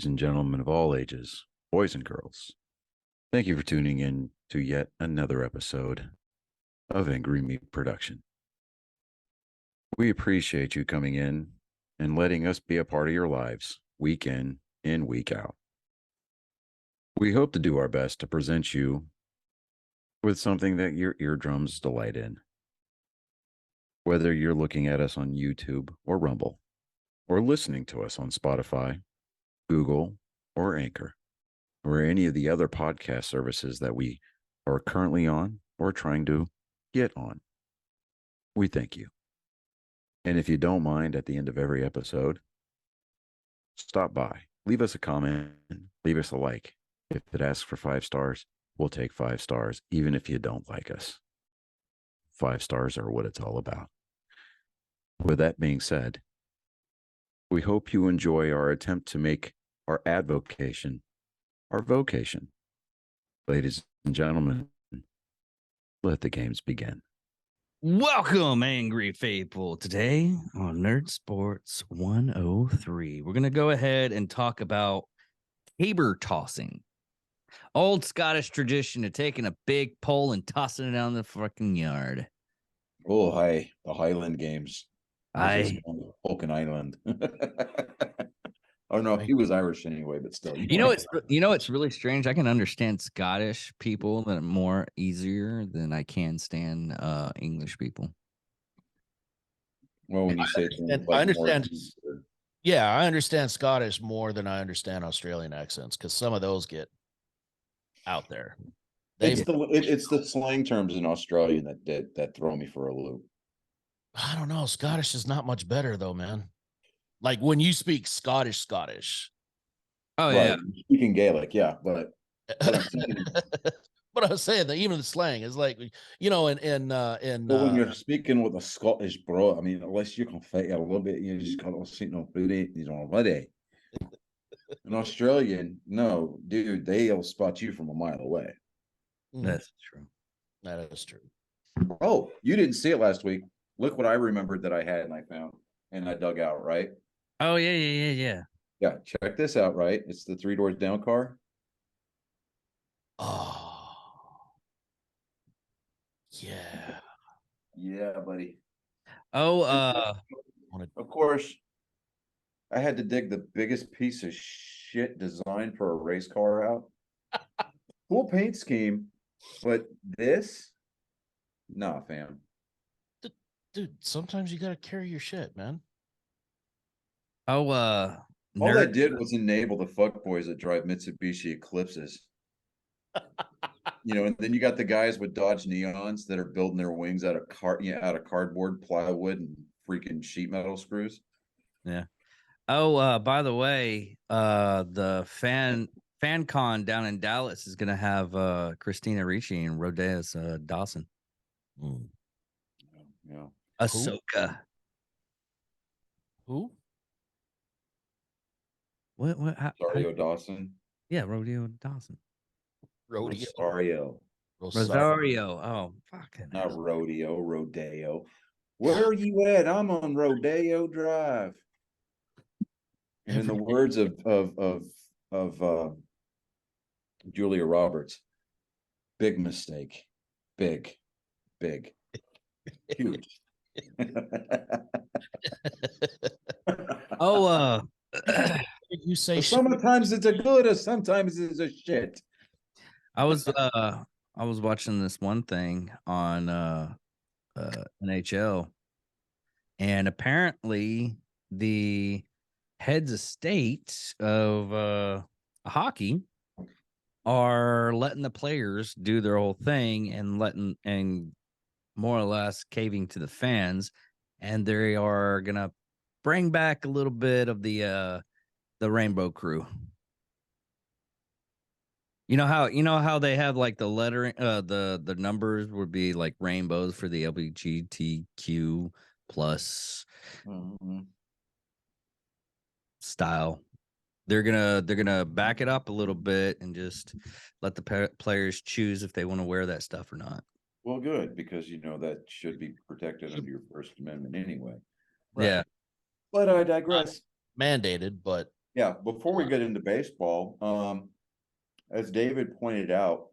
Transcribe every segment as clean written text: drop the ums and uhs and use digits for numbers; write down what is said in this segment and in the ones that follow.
ladies and gentlemen of all ages, boys and girls. Thank you for tuning in to yet another episode of Angry Meat Production. We appreciate you coming in and letting us be a part of your lives week in and week out. We hope to do our best to present you with something that your eardrums delight in. Whether you're looking at us on YouTube or Rumble, or listening to us on Spotify, Google, or Anchor, or any of the other podcast services that we are currently on or trying to get on. We thank you. And if you don't mind, at the end of every episode, stop by, leave us a comment, leave us a like. If it asks for 5 stars, we'll take 5 stars, even if you don't like us. 5 stars are what it's all about. With that being said, we hope you enjoy our attempt to make our advocation our vocation. Ladies and gentlemen, let the games begin. Welcome, Angry Faithful. Today on Nerd Sports 103, we're going to go ahead and talk about caber tossing. Old Scottish tradition of taking a big pole and tossing it down the fucking yard. Oh, hi. The Highland Games. Vulcan Island. Oh no, he was Irish anyway, but still. It's really strange. I can understand Scottish people that are more easier than I can stand English people. Well, when you say I understand. Yeah, I understand Scottish more than I understand Australian accents because some of those get out there. It's the slang terms in Australian that throw me for a loop. I don't know. Scottish is not much better though, man. Like when you speak Scottish. Oh right. yeah, Speaking Gaelic, yeah, but but I was saying that even the slang is like, when you're speaking with a Scottish bro, I mean, unless you can fight it a little bit, you just got to sit no booty, you know, buddy. An Australian, no, dude, they'll spot you from a mile away. that's true. That is true. Oh, you didn't see it last week. Look what I remembered that I had and I found and I dug out, right? Oh, yeah. Yeah, check this out, right? It's the 3 doors down car. Oh, yeah. Yeah, buddy. Oh, of course, I had to dig the biggest piece of shit design for a race car out. Cool paint scheme, but this, nah, fam. Dude, sometimes you got to carry your shit, man. All that did was enable the fuckboys that drive Mitsubishi Eclipses. And then you got the guys with Dodge Neons that are building their wings out of cardboard, plywood, and freaking sheet metal screws. Yeah. Oh, by the way, the FanCon down in Dallas is gonna have Christina Ricci and Rhodeus Dawson. Yeah. Ahsoka. Who? What? Rosario Dawson. Yeah, Rodeo Dawson. Rosario. Oh, fucking. Not rodeo, rodeo. Where are you at? I'm on Rodeo Drive. And in the words of Julia Roberts, big mistake. Big. Huge. Oh, you say sometimes it's a good or sometimes it's a shit. I was watching this one thing on NHL, and apparently the heads of state of hockey are letting the players do their whole thing and more or less caving to the fans, and they are gonna bring back a little bit of the Rainbow Crew. You know how they have like the lettering, the numbers would be like rainbows for the LGBTQ plus style. They're gonna back it up a little bit and just let the players choose if they want to wear that stuff or not. Well, good, because that should be protected under your First Amendment anyway. Right. Yeah, but I digress. Mandated, but Yeah, before we get into baseball, as David pointed out,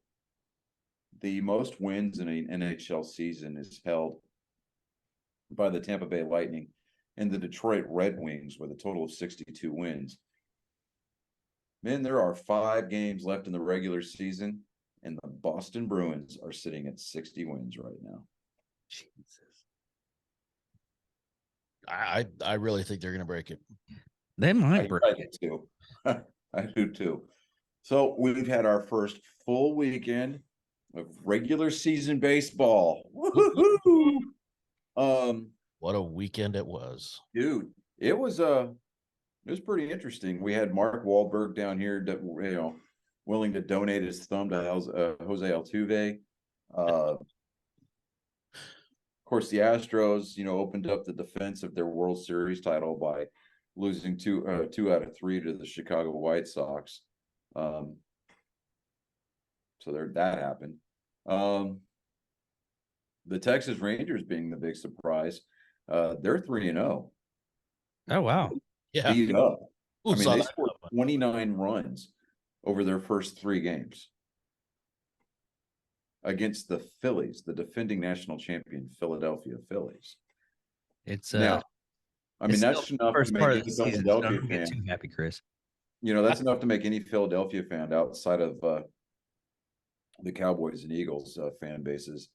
the most wins in an NHL season is held by the Tampa Bay Lightning and the Detroit Red Wings with a total of 62 wins. Man, there are 5 games left in the regular season, and the Boston Bruins are sitting at 60 wins right now. Jesus. I really think they're going to break it. They might I break do too. I do too. So we've had our first full weekend of regular season baseball. Woo-hoo-hoo! What a weekend it was. Dude, it was pretty interesting. We had Mark Wahlberg down here that willing to donate his thumb to Jose Altuve. Of course, the Astros, opened up the defense of their World Series title by losing two out of 3 to the Chicago White Sox. So that happened. The Texas Rangers being the big surprise. They're 3-0. Oh wow. Yeah. Beat up. Who saw they that scored 29 runs over their first 3 games against the Phillies, the defending national champion Philadelphia Phillies. It's Now, that's enough to make any Philadelphia don't fan. get too happy, Chris. That's enough to make any Philadelphia fan outside of the Cowboys and Eagles fan bases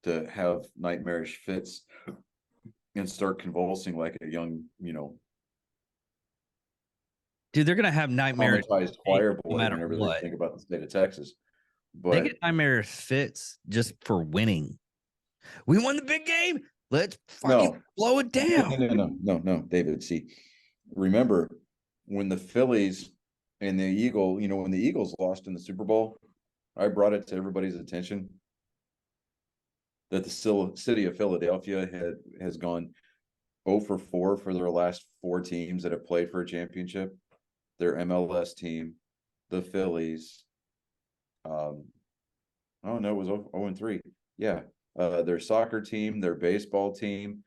to have nightmarish fits and start convulsing like a young, Dude, they're gonna have nightmares traumatized choir boy no matter whenever what. they think about the state of Texas. But They get nightmare fits just for winning. We won the big game. Let's fucking blow it down. No, David. See, remember when the Phillies and the when the Eagles lost in the Super Bowl, I brought it to everybody's attention that the city of Philadelphia has gone 0 for 4 for their last 4 teams that have played for a championship. Their MLS team, the Phillies. Oh no, it was 0-3. Yeah. Their soccer team, their baseball team.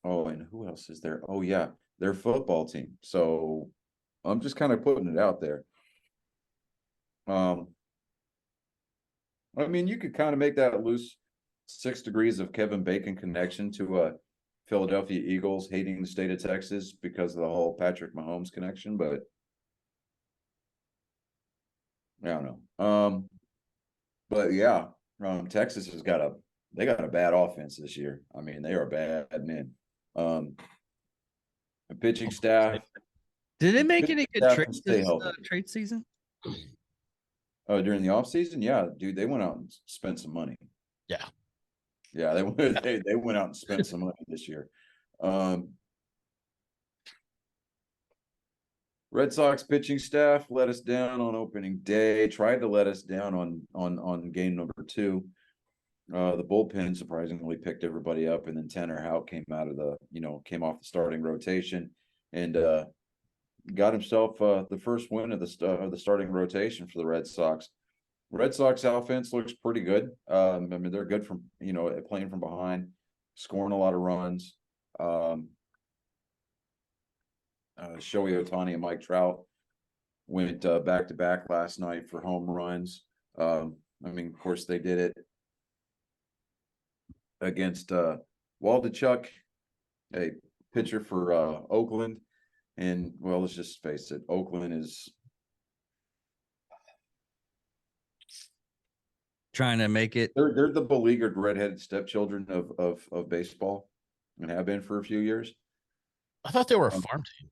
Oh, and who else is there? Oh yeah, their football team. So I'm just kind of putting it out there. You could kind of make that loose 6 degrees of Kevin Bacon connection to Philadelphia Eagles hating the state of Texas because of the whole Patrick Mahomes connection, but I don't know. But yeah, Texas they got a bad offense this year. They are bad men. A pitching staff. Did they make any good trades this healthy. trade season? During the off season, yeah, dude, they went out and spent some money. Yeah, they went out and spent some money this year. Red Sox pitching staff let us down on opening day. Tried to let us down on game number 2. The bullpen surprisingly picked everybody up, and then Tanner Houck came off the starting rotation and got himself the first win of the starting rotation for the Red Sox. Red Sox offense looks pretty good. They're good from playing from behind, scoring a lot of runs. Shohei Ohtani and Mike Trout went back to back last night for home runs. Of course, they did it against Waldichuk, a pitcher for Oakland. And well, let's just face it, Oakland is trying to make it. They're the beleaguered redheaded stepchildren of baseball, and have been for a few years. I thought they were a farm team.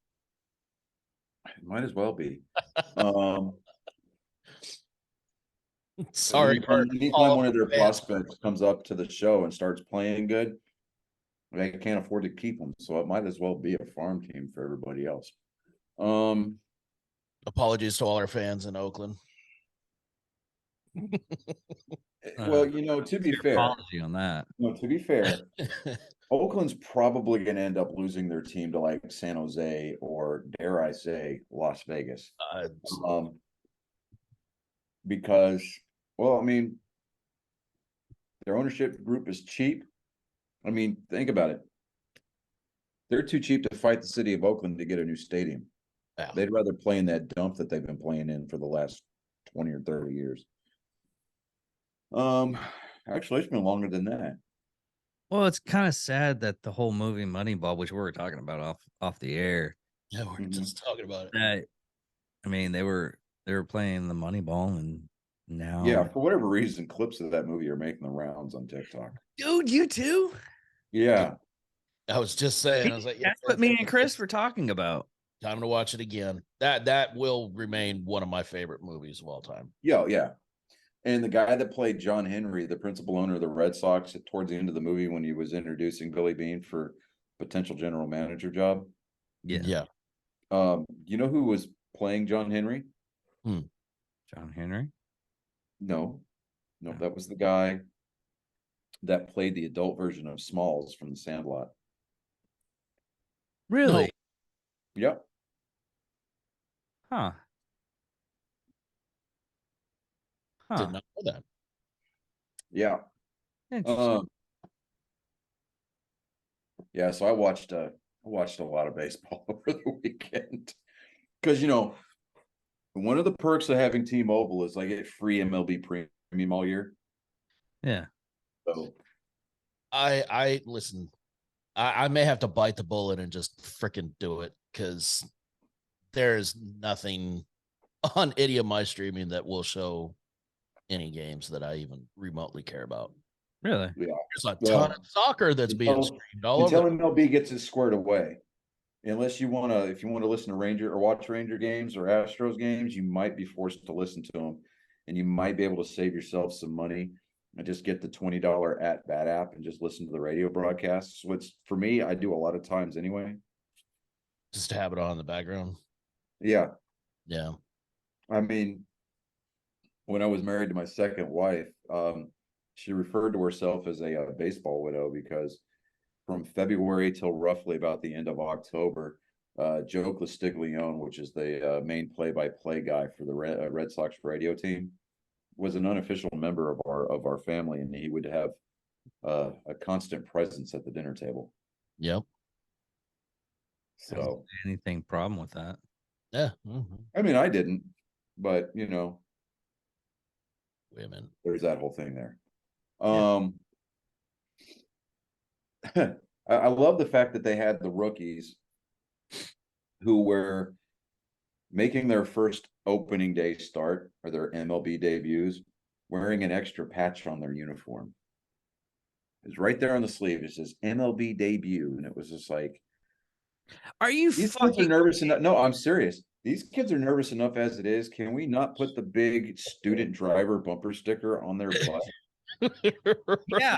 Might as well be. Sorry. Anytime one of their prospects comes up to the show and starts playing good, they can't afford to keep them, so it might as well be a farm team for everybody else. Apologies to all our fans in Oakland. Well, to be fair, apology on that. No, to be fair, Oakland's probably going to end up losing their team to like San Jose or, dare I say, Las Vegas. Because, their ownership group is cheap. Think about it. They're too cheap to fight the city of Oakland to get a new stadium. Yeah. They'd rather play in that dump that they've been playing in for the last 20 or 30 years. Actually, it's been longer than that. Well, it's kind of sad that the whole movie Moneyball, which we were talking about off the air, Yeah, we're just talking about it. that I mean they were playing the Moneyball, and now Yeah, for whatever reason, clips of that movie are making the rounds on TikTok. dude, you too. Yeah. I was just saying, I was like, That's what me and Chris were talking about. time to watch it again. That will remain one of my favorite movies of all time. Yeah. And the guy that played John Henry, the principal owner of the Red Sox, towards the end of the movie when he was introducing Billy Beane for potential general manager job. Yeah. You know who was playing John Henry? John Henry? No, that was the guy that played the adult version of Smalls from The Sandlot. Really? Yep. Huh. Did not know that. Yeah. Interesting. Yeah, so I watched a lot of baseball over the weekend. Because one of the perks of having T-Mobile is I get free MLB premium all year. Yeah. So I listen. I may have to bite the bullet and just freaking do it because there's nothing on any of my streaming that will show any games that I even remotely care about. Really? yeah. There's a ton of soccer that's being streamed all over. Until MLB gets it squared away. Unless you want to, if you want to listen to Ranger or watch Ranger games or Astros games, you might be forced to listen to them, and you might be able to save yourself some money and just get the $20 at bat app and just listen to the radio broadcasts. Which for me, I do a lot of times anyway. Just to have it on in the background. Yeah. Yeah. I mean, when I was married to my second wife, she referred to herself as a baseball widow because from February till roughly about the end of October, Joe Castiglione, which is the main play-by-play guy for the Red Sox radio team, was an unofficial member of our family, and he would have a constant presence at the dinner table. Yep. So anything problem with that? Yeah. I mean, I didn't, but wait a minute. There's that whole thing there. I love the fact that they had the rookies who were making their first opening day start or their MLB debuts wearing an extra patch on their uniform. It's right there on the sleeve. It says MLB debut. And it was just like, are you these kids are nervous enough? No, I'm serious. These kids are nervous enough as it is. Can we not put the big student driver bumper sticker on their bus? Yeah.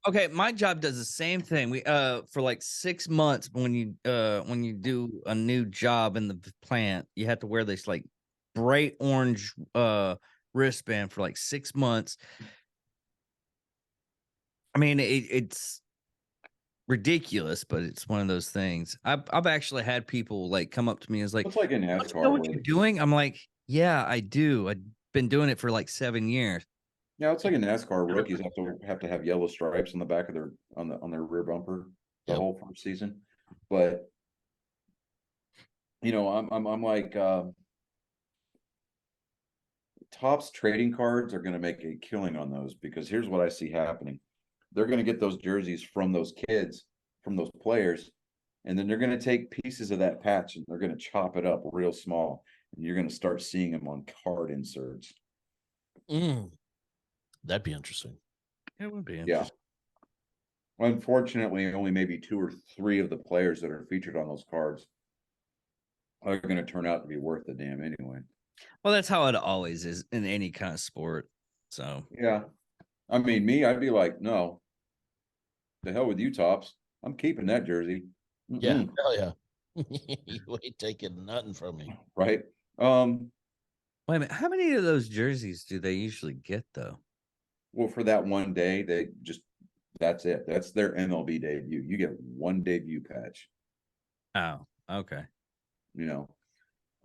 Okay, my job does the same thing. We for like 6 months when you do a new job in the plant, you have to wear this like bright orange wristband for like 6 months. I mean, it's ridiculous, but it's one of those things. I've actually had people like come up to me and is like, it's like in NASCAR. "Do you know what you're doing?" I'm like, "Yeah, I do. I've been doing it for like 7 years." Yeah, it's like in NASCAR. Rookies have to have yellow stripes on the back of their on their rear bumper the whole first season. But I'm like Topps trading cards are going to make a killing on those because here's what I see happening. They're going to get those jerseys from those kids, from those players, and then they're going to take pieces of that patch and they're going to chop it up real small, and you're going to start seeing them on card inserts. That'd be interesting. It would be interesting. Yeah. Unfortunately, only maybe 2 or 3 of the players that are featured on those cards are going to turn out to be worth the damn anyway. Well, that's how it always is in any kind of sport. So yeah, I mean, I'd be like, no, the hell with you, Topps. I'm keeping that jersey. Yeah, hell yeah. You ain't taking nothing from me, right? Wait a minute. How many of those jerseys do they usually get though? Well, for that one day, that's it. That's their MLB debut. You get one debut patch. Oh, okay.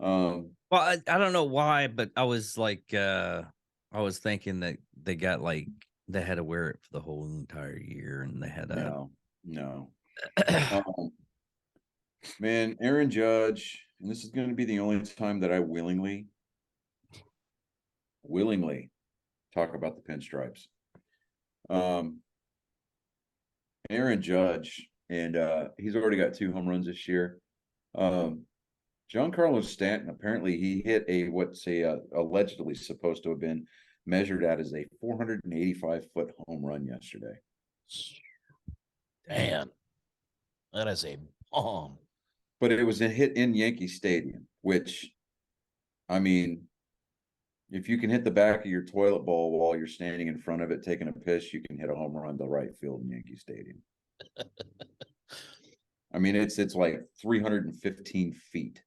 Well, I don't know why, but I was like, I was thinking that they got like they had to wear it for the whole entire year, and they had no. Man, Aaron Judge, and this is going to be the only time that I willingly talk about the pinstripes. Aaron Judge, and he's already got 2 home runs this year. Giancarlo Stanton, apparently he hit allegedly supposed to have been measured at as a 485-foot home run yesterday. Damn. That is a bomb. But it was a hit in Yankee Stadium, which, I mean, if you can hit the back of your toilet bowl while you're standing in front of it taking a piss, you can hit a home run to right field in Yankee Stadium. I mean, it's like 315 feet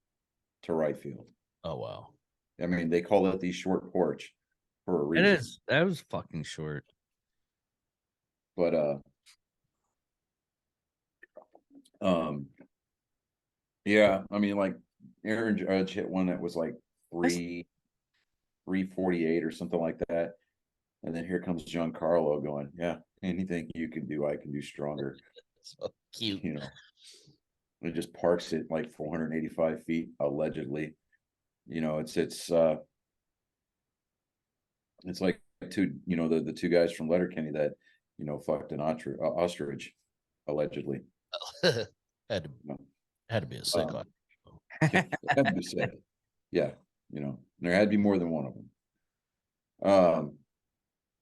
to right field. Oh, wow. I mean, they call it the short porch for a It reason. is. That was fucking short. But yeah, I mean, like Aaron Judge hit one that was like 348 or something like that. And then here comes Giancarlo going, yeah, anything you can do, I can do stronger. So cute. You know, it just parks it like 485 feet, allegedly. You know, it's like the 2 guys from Letterkenny that, fucked an ostrich, allegedly. had to be a sick one. Had to be said. Yeah, there had to be more than one of them.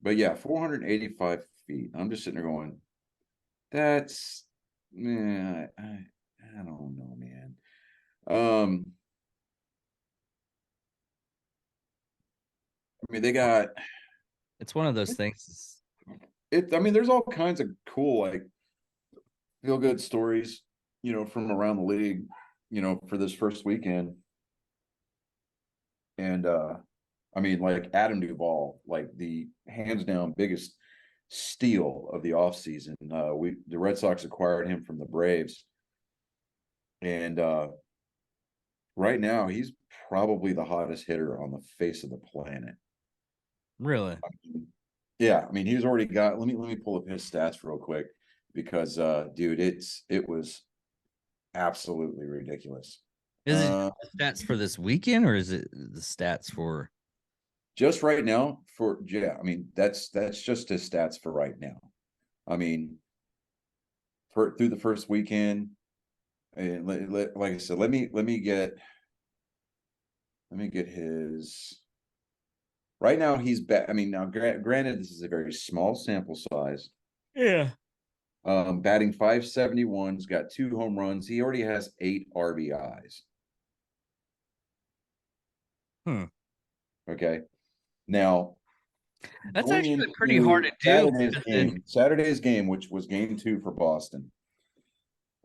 But yeah, 485 feet. I'm just sitting there going, that's, man, I don't know, man. I mean, they got It's one of those things. I mean, there's all kinds of cool, like, feel good stories, from around the league, for this first weekend. And I mean, like Adam Duvall, like the hands down biggest steal of the offseason. The Red Sox acquired him from the Braves. And right now he's probably the hottest hitter on the face of the planet. Really? Yeah, I mean, he's already got. Let me pull up his stats real quick because, dude, it was absolutely ridiculous. Is it stats for this weekend or is it the stats for just right now? I mean, that's just his stats for right now. I mean, through the first weekend, and like I said, let me get his. Right now, he's back. I mean, now granted, this is a very small sample size. Yeah. Batting .571, he's got 2 home runs. He already has 8 RBIs. Okay. Now, that's actually pretty hard to do. Saturday's game, which was game 2 for Boston.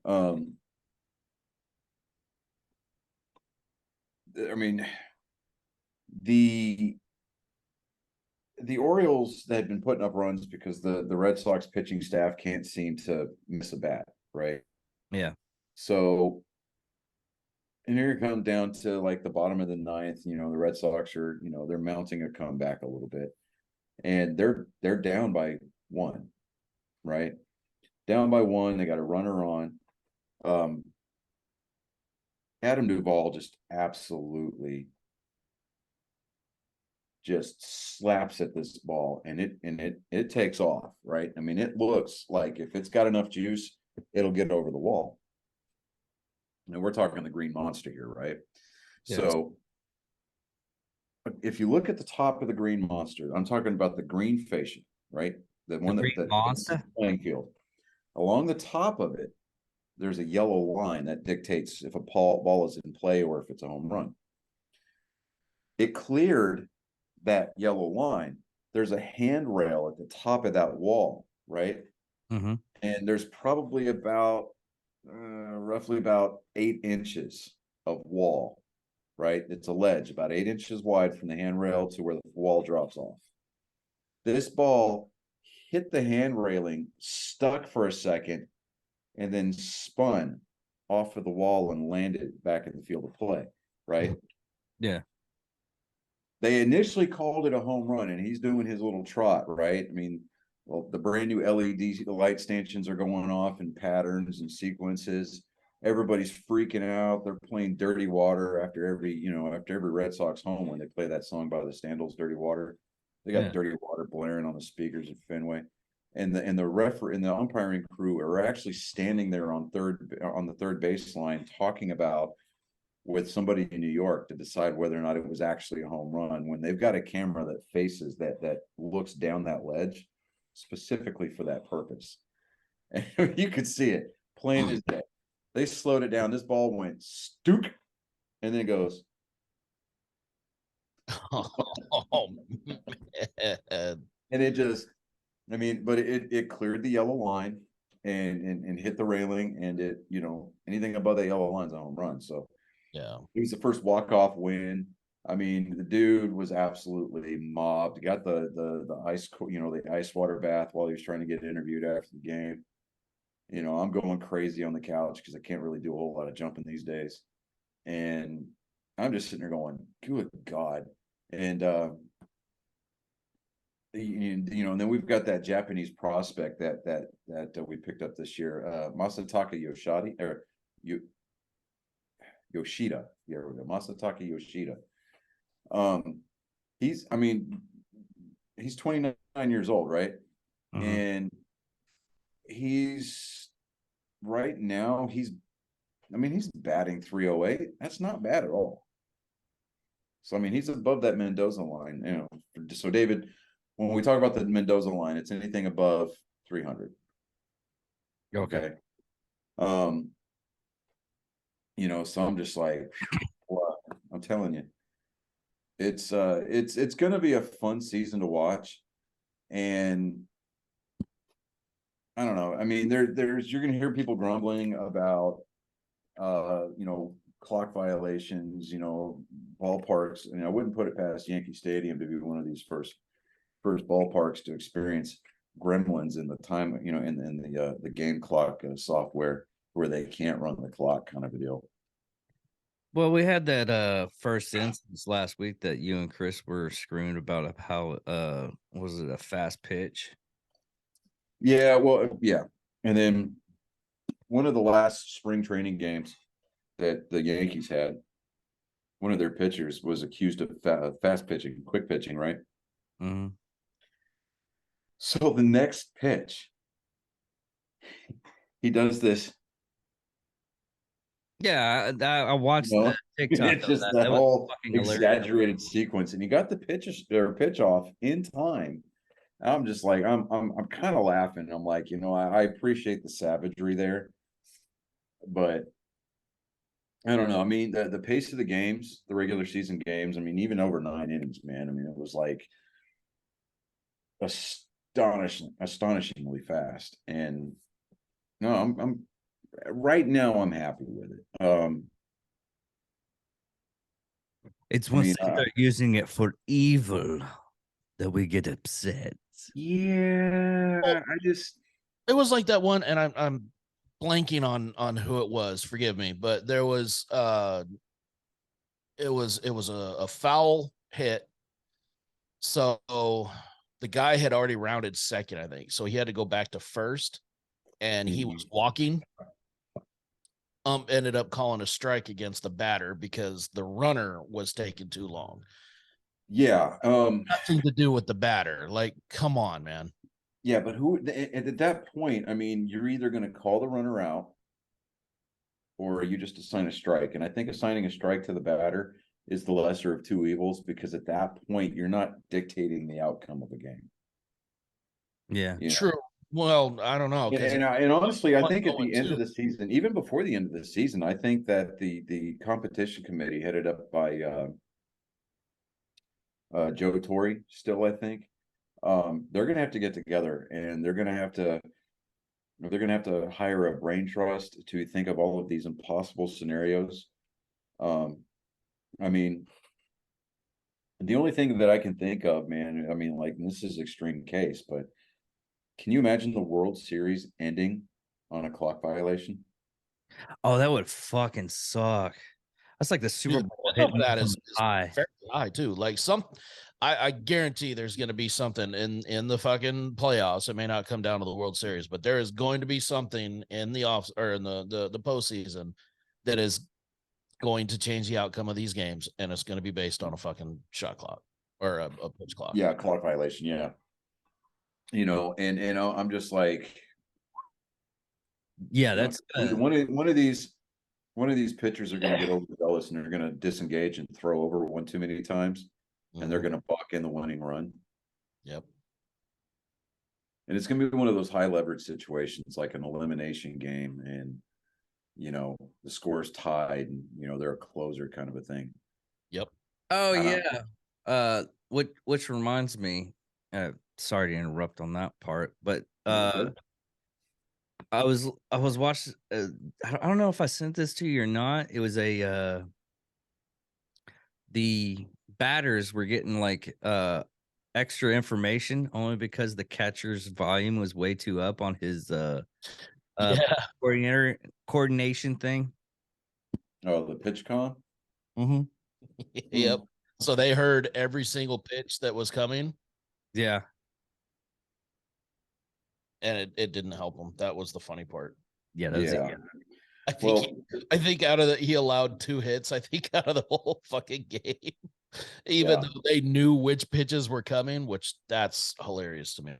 I mean, the Orioles had been putting up runs because the Red Sox pitching staff can't seem to miss a bat, right? Yeah. So, and here it comes down to like the bottom of the 9th. The Red Sox are, they're mounting a comeback a little bit, and they're down by 1, right? Down by 1. They got a runner on. Adam Duvall just absolutely just slaps at this ball, and it takes off, right? I mean, it looks like if it's got enough juice, it'll get over the wall. And we're talking the Green Monster here, right? Yes. So if you look at the top of the Green Monster, I'm talking about the green fascia, right? The one that playing field. Along the top of it, there's a yellow line that dictates if a ball is in play or if it's a home run. It cleared that yellow line. There's a handrail at the top of that wall, right? Mm-hmm. And there's probably roughly about 8 inches of wall, right? It's a ledge about 8 inches wide from the handrail to where the wall drops off. This ball hit the hand railing, stuck for a second, and then spun off of the wall and landed back in the field of play, right? Yeah. They initially called it a home run, and he's doing his little trot, right? I mean, well, the brand new LED light stanchions are going off in patterns and sequences. everybody's freaking out. They're playing Dirty Water after every Red Sox home when they play that song by the Standalls, Dirty Water. They got Dirty Water blaring on the speakers at Fenway. And the referee and the umpiring crew are actually standing there on the third baseline talking about with somebody in New York to decide whether or not it was actually a home run when they've got a camera that faces that looks down that ledge specifically for that purpose. And you could see it plain as day. They slowed it down. This ball went stook, and then it goes. Oh man. And it just, I mean, but it cleared the yellow line and hit the railing, and it, anything above that yellow line is a home run. So Yeah. it was the first walk-off win. I mean, the dude was absolutely mobbed. He got the ice, the ice water bath while he was trying to get interviewed after the game. I'm going crazy on the couch because I can't really do a whole lot of jumping these days. And I'm just sitting there going, good God. And and then we've got that Japanese prospect that we picked up this year, Masataka Yoshida. Yeah, we go. Masataka Yoshida. He's 29 years old, right? Mhm. And he's right now he's batting 308. That's not bad at all. So he's above that Mendoza line. So David, when we talk about the Mendoza line, it's anything above 300. Okay. So I'm just like, wow, I'm telling you, it's going to be a fun season to watch. And I don't know. You're going to hear people grumbling about, clock violations, ballparks. I wouldn't put it past Yankee Stadium to be one of these first ballparks to experience gremlins in the time, in the game clock software where they can't run the clock, kind of a deal. Well, we had that first instance last week that you and Chris were screwing about how was it a fast pitch? Yeah, well, yeah. And then one of the last spring training games that the Yankees had, one of their pitchers was accused of fast pitching, quick pitching, right? Mm-hmm. So the next pitch, he does this. Yeah, I watched the TikTok. It's just that whole exaggerated sequence, and he got the pitch off in time. I'm just like, I'm kind of laughing. I'm like, I appreciate the savagery there, but I don't know. The pace of the games, the regular season games, even over 9 innings, man. It was like astonishingly fast. And no, I'm right now I'm happy with it. It's once they start using it for evil that we get upset. Yeah, it was like that one, and I'm blanking on who it was. Forgive me, but there was it was a foul hit. So the guy had already rounded second, I think. So he had to go back to first, and he was walking. Ended up calling a strike against the batter because the runner was taking too long. Yeah. Nothing to do with the batter. Like, come on, man. Yeah, but at that point, you're either going to call the runner out or you just assign a strike. And I think assigning a strike to the batter is the lesser of two evils, because at that point, you're not dictating the outcome of the game. Yeah. True. Well, I don't know. And honestly, I think at the end of the season, even before the end of the season, I think that the competition committee headed up by Joe Torre, still, I think, they're going to have to get together, and they're going to have to hire a brain trust to think of all of these impossible scenarios. The only thing that I can think of, man, like, this is extreme case, but can you imagine the World Series ending on a clock violation? Oh, that would fucking suck. That's like the Super Bowl hitting that is high. very high too. Like I guarantee there's going to be something in the fucking playoffs. It may not come down to the World Series, but there is going to be something in the off or in the postseason that is going to change the outcome of these games, and it's going to be based on a fucking shot clock or a pitch clock. Yeah, clock violation. Yeah, and I'm just like, Yeah, that's one of these pitchers are going to get overzealous and they're going to disengage and throw over one too many times, and they're going to balk in the winning run. Yep. And it's going to be one of those high leverage situations, like an elimination game, and the score's tied, and they're a closer kind of a thing. Yep. Oh yeah. Which reminds me, sorry to interrupt on that part, but I was watching. I don't know if I sent this to you or not. It was the batters were getting like extra information only because the catcher's volume was way too up on his coordination thing. Oh, the pitch con. Mm-hmm. Yep. So they heard every single pitch that was coming. Yeah. And it didn't help him. That was the funny part. Yeah, that was it. I think out of he allowed 2 hits, I think, out of the whole fucking game. Even though they knew which pitches were coming, which that's hilarious to me.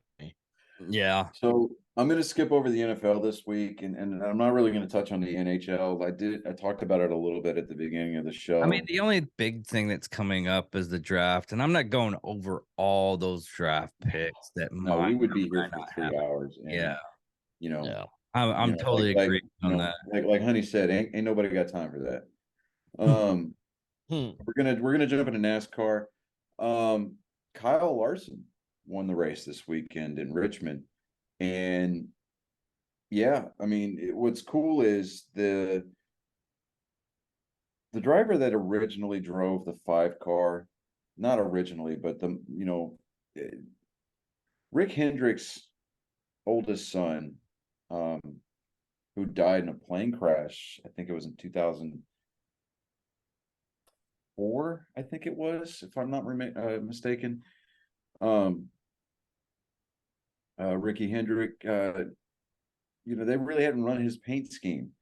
Yeah. So I'm going to skip over the NFL this week, and I'm not really going to touch on the NHL. I talked about it a little bit at the beginning of the show. I mean, the only big thing that's coming up is the draft, and I'm not going over all those draft picks that we would be here for 3 hours. And, yeah. I'm totally agreeing on that. Like Honey said, ain't nobody got time for that. We're gonna jump into NASCAR. Kyle Larson won the race this weekend in Richmond, and I mean, what's cool is the driver that originally drove the 5 car, not originally, but Rick Hendrick's oldest son, who died in a plane crash. I think it was in 2004. I think it was, if I'm not mistaken. Ricky Hendrick, they really hadn't run his paint scheme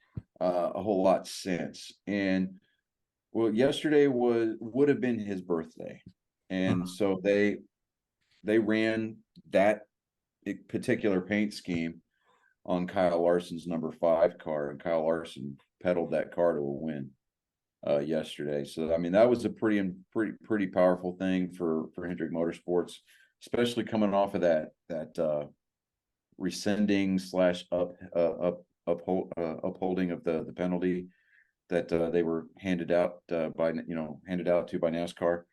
a whole lot since. And well, yesterday would have been his birthday, and so they ran that particular paint scheme on Kyle Larson's number 5 car, and Kyle Larson pedaled that car to a win yesterday. So I mean, that was a pretty powerful thing for Hendrick Motorsports, especially coming off of that rescinding / upholding of the penalty that they were handed out by NASCAR.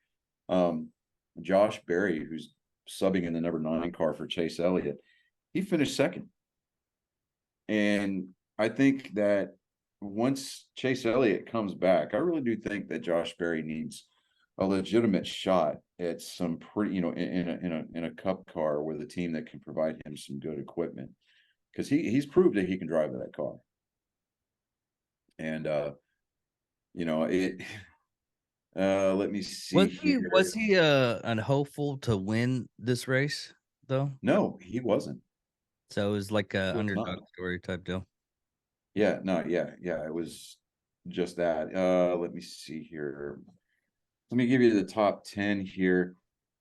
Josh Berry, who's subbing in the number 9 car for Chase Elliott, he finished second. And I think that once Chase Elliott comes back, I really do think that Josh Berry needs a legitimate shot at some pretty, in a cup car with a team that can provide him some good equipment, because he's proved that he can drive that car. And let me see. Was he an hopeful to win this race though? No, he wasn't. So it was like a underdog story type deal. Yeah, no, yeah, it was just that. Let me see here. Let me give you the top 10 here.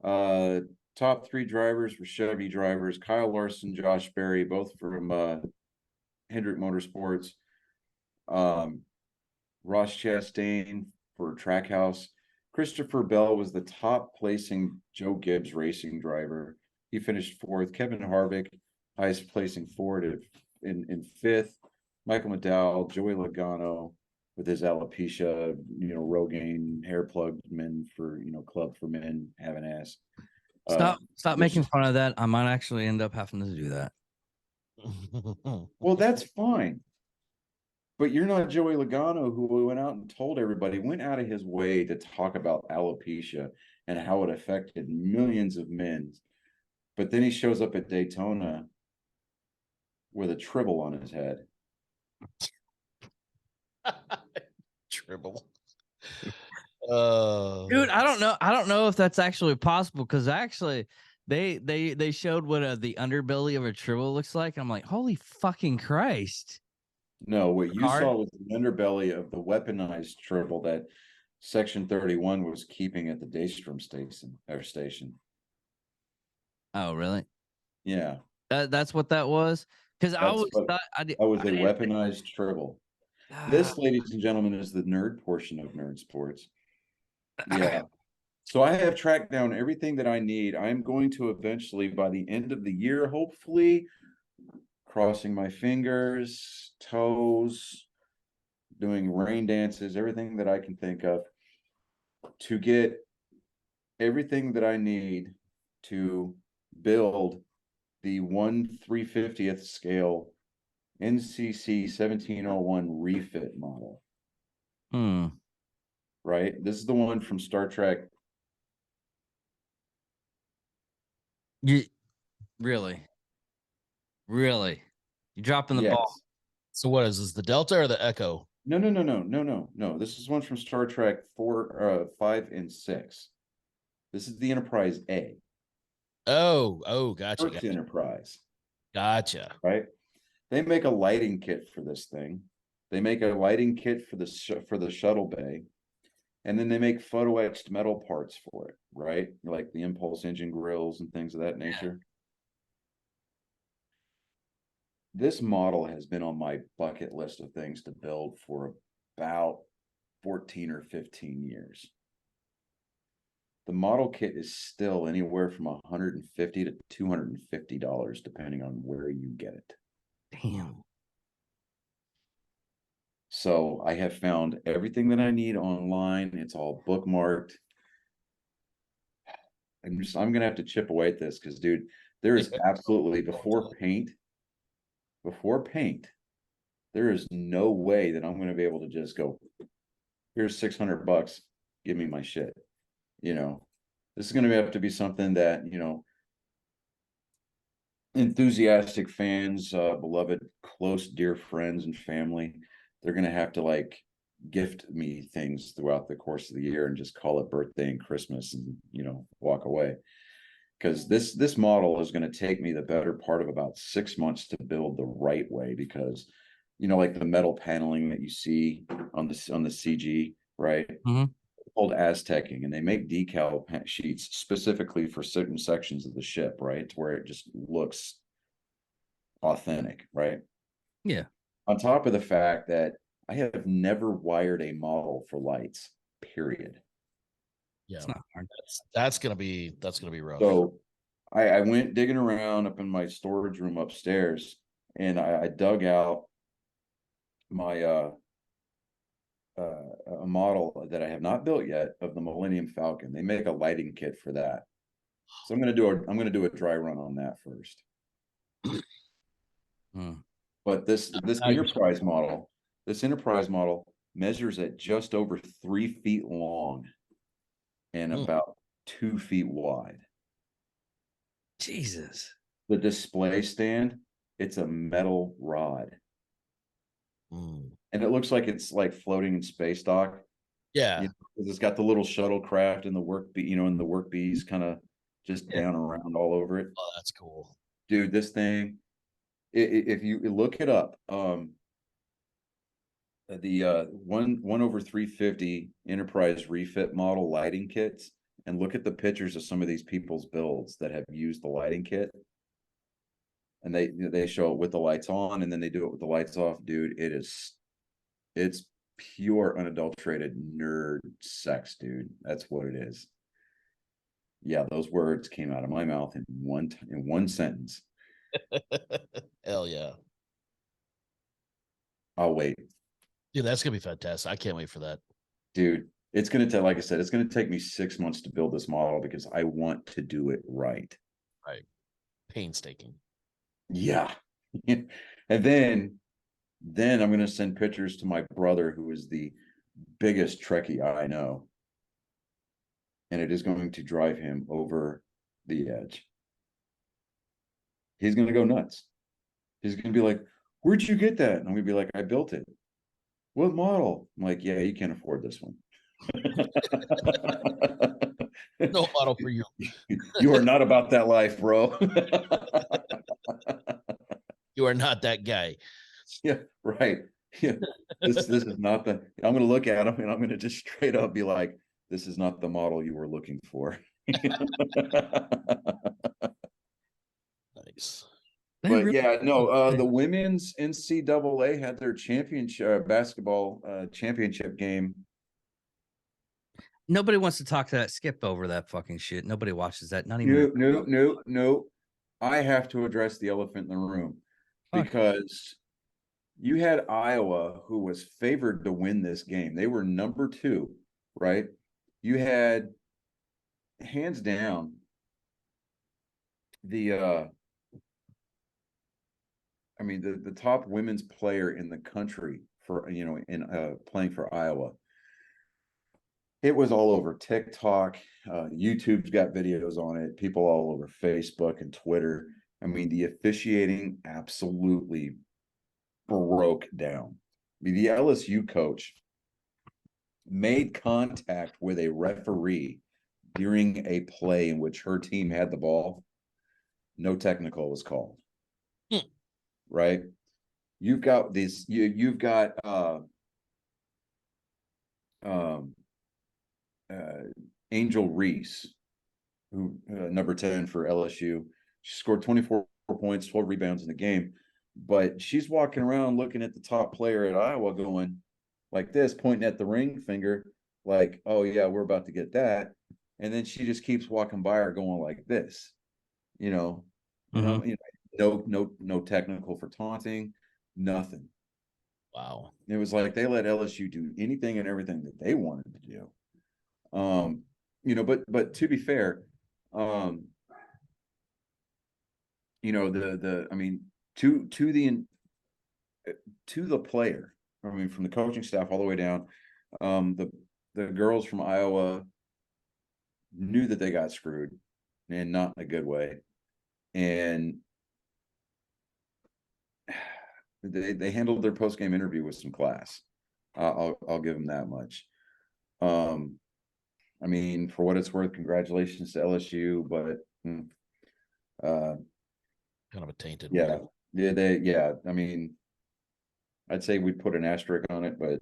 Top 3 drivers for Chevy drivers: Kyle Larson, Josh Berry, both from Hendrick Motorsports. Ross Chastain for Trackhouse. Christopher Bell was the top placing Joe Gibbs Racing driver. He finished 4th. Kevin Harvick, highest placing Ford in 5th. Michael McDowell, Joey Logano with his alopecia, Rogaine hair plug men for, club for men, have an ass. Stop making fun of that. I might actually end up having to do that. Well, that's fine. But you're not Joey Logano, who went out and told everybody, went out of his way to talk about alopecia and how it affected millions of men. But then he shows up at Daytona with a tribble on his head. Tribble. Dude, I don't know. I don't know if that's actually possible because actually they showed what the underbelly of a Tribble looks like. I'm like, holy fucking Christ. No, what you Card? saw was the underbelly of the weaponized Tribble that Section 31 was keeping at the Daystrom station. Oh, really? Yeah, That's what that was? Because I that's always what thought I did. that was I a didn't think- weaponized Tribble. Ah, This, ladies and gentlemen, is the nerd portion of Nerd Sports. Yeah. So I have tracked down everything that I need. I'm going to eventually, by the end of the year, hopefully, crossing my fingers, toes, doing rain dances, everything that I can think of, to get everything that I need to build the 1/350th scale NCC 1701 refit model. hmm. Right? This is the one from Star Trek. You really? Really? You dropping the ball. Yes. So what is this? The Delta or the Echo? No. This is one from Star Trek 4, 5, and 6. This is the Enterprise A. Gotcha. Kirk's Enterprise, Gotcha. right? They make a lighting kit for this thing. They make a lighting kit for the shuttle bay, and then they make photo etched metal parts for it, right? Like the impulse engine grills and things of that nature. This model has been on my bucket list of things to build for about 14 or 15 years. The model kit is still anywhere from $150 to $250, depending on where you get it. Damn. So I have found everything that I need online. It's all bookmarked. I'm gonna have to chip away at this because, dude, there is absolutely before paint, there is no way that I'm gonna be able to just go, here's $600, give me my shit. You know, this is gonna have to be something that, enthusiastic fans, beloved, close, dear friends and family, they're gonna have to like gift me things throughout the course of the year and just call it birthday and Christmas and walk away. Because this model is going to take me the better part of about 6 months to build the right way, because like the metal paneling that you see on the CG, right? Mhm. Called Aztecing, and they make decal sheets specifically for certain sections of the ship, right? To where it just looks authentic, right? Yeah. On top of the fact that I have never wired a model for lights, period. Yeah, It's not hard. that's gonna be rough. So I went digging around up in my storage room upstairs, and I dug out my a model that I have not built yet of the Millennium Falcon. They make a lighting kit for that. So I'm gonna do a dry run on that first. Hmm. But this Enterprise model measures at just over 3 feet long and about 2 feet wide. Jesus. The display stand, it's a metal rod. And it looks like it's like floating in space dock. Yeah. It's got the little shuttlecraft and the work bees kind of just down around all over it. Oh, that's cool. Dude, this thing, if you look it up, the 1/350 Enterprise refit model lighting kits, and look at the pictures of some of these people's builds that have used the lighting kit, and they show it with the lights on, and then they do it with the lights off. Dude, it's pure unadulterated nerd sex, dude. That's what it is. Yeah, those words came out of my mouth in one sentence. Hell yeah. I'll wait. Dude, that's gonna be fantastic. I can't wait for that. Dude, it's gonna take, like I said, it's gonna take me 6 months to build this model because I want to do it right. Right. Painstaking. Yeah. And then I'm gonna send pictures to my brother, who is the biggest Trekkie I know. And it is going to drive him over the edge. He's gonna go nuts. He's gonna be like, where'd you get that? And I'm gonna be like, I built it. What model? I'm like, yeah, you can't afford this one. No model for you. You are not about that life, bro. You are not that guy. Yeah, right. Yeah. This is not the I'm gonna look at him and I'm gonna just straight up be like, this is not the model you were looking for. Nice. But yeah, no, the women's NCAA had their championship basketball championship game. Nobody wants to talk to that. Skip over that fucking shit. Nobody watches that. Not even. No. I have to address the elephant in the room Fuck. because you had Iowa, who was favored to win this game. They were number 2, right? You had hands down the top women's player in the country for in playing for Iowa. It was all over TikTok. YouTube's got videos on it. People all over Facebook and Twitter. I mean, the officiating absolutely broke down. I mean, the LSU coach made contact with a referee during a play in which her team had the ball. No technical was called. Right? You've got these. You've got Angel Reese, who number 10 for LSU. She scored 24 points, 12 rebounds in the game, but she's walking around looking at the top player at Iowa going like this, pointing at the ring finger, like, oh yeah, we're about to get that. And then she just keeps walking by her going like this, no technical for taunting, nothing. Wow. It was like they let LSU do anything and everything that they wanted to do. But to be fair, to the player, I mean, from the coaching staff all the way down, the girls from Iowa knew that they got screwed, and not in a good way. And they handled their post-game interview with some class. I'll give them that much. I mean, for what it's worth, congratulations to LSU, but kind of a tainted. Yeah. I mean, I'd say we'd put an asterisk on it, but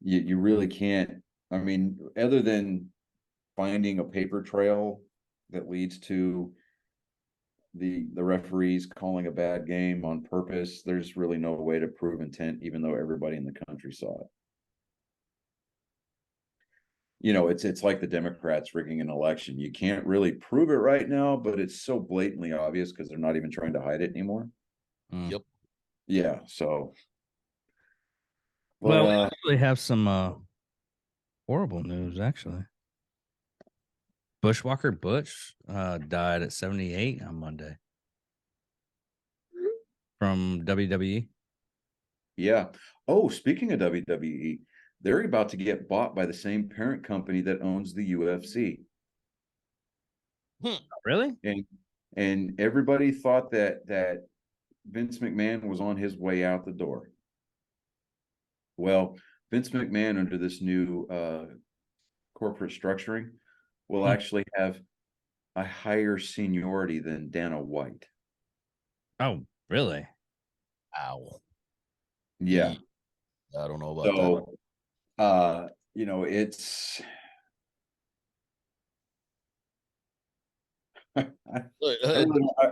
you really can't. I mean, other than finding a paper trail that leads to the referees calling a bad game on purpose, there's really no way to prove intent, even though everybody in the country saw it. It's like the Democrats rigging an election. You can't really prove it right now, but it's so blatantly obvious because they're not even trying to hide it anymore. Yep. Yeah. So. Well, we actually have some horrible news, actually. Bushwalker Butch died at 78 on Monday from WWE. Yeah. Oh, speaking of WWE, they're about to get bought by the same parent company that owns the UFC. Really? And everybody thought that Vince McMahon was on his way out the door. Well, Vince McMahon, under this new corporate structuring, will actually have a higher seniority than Dana White. Oh, really? Ow. Yeah. I don't know about that. It's I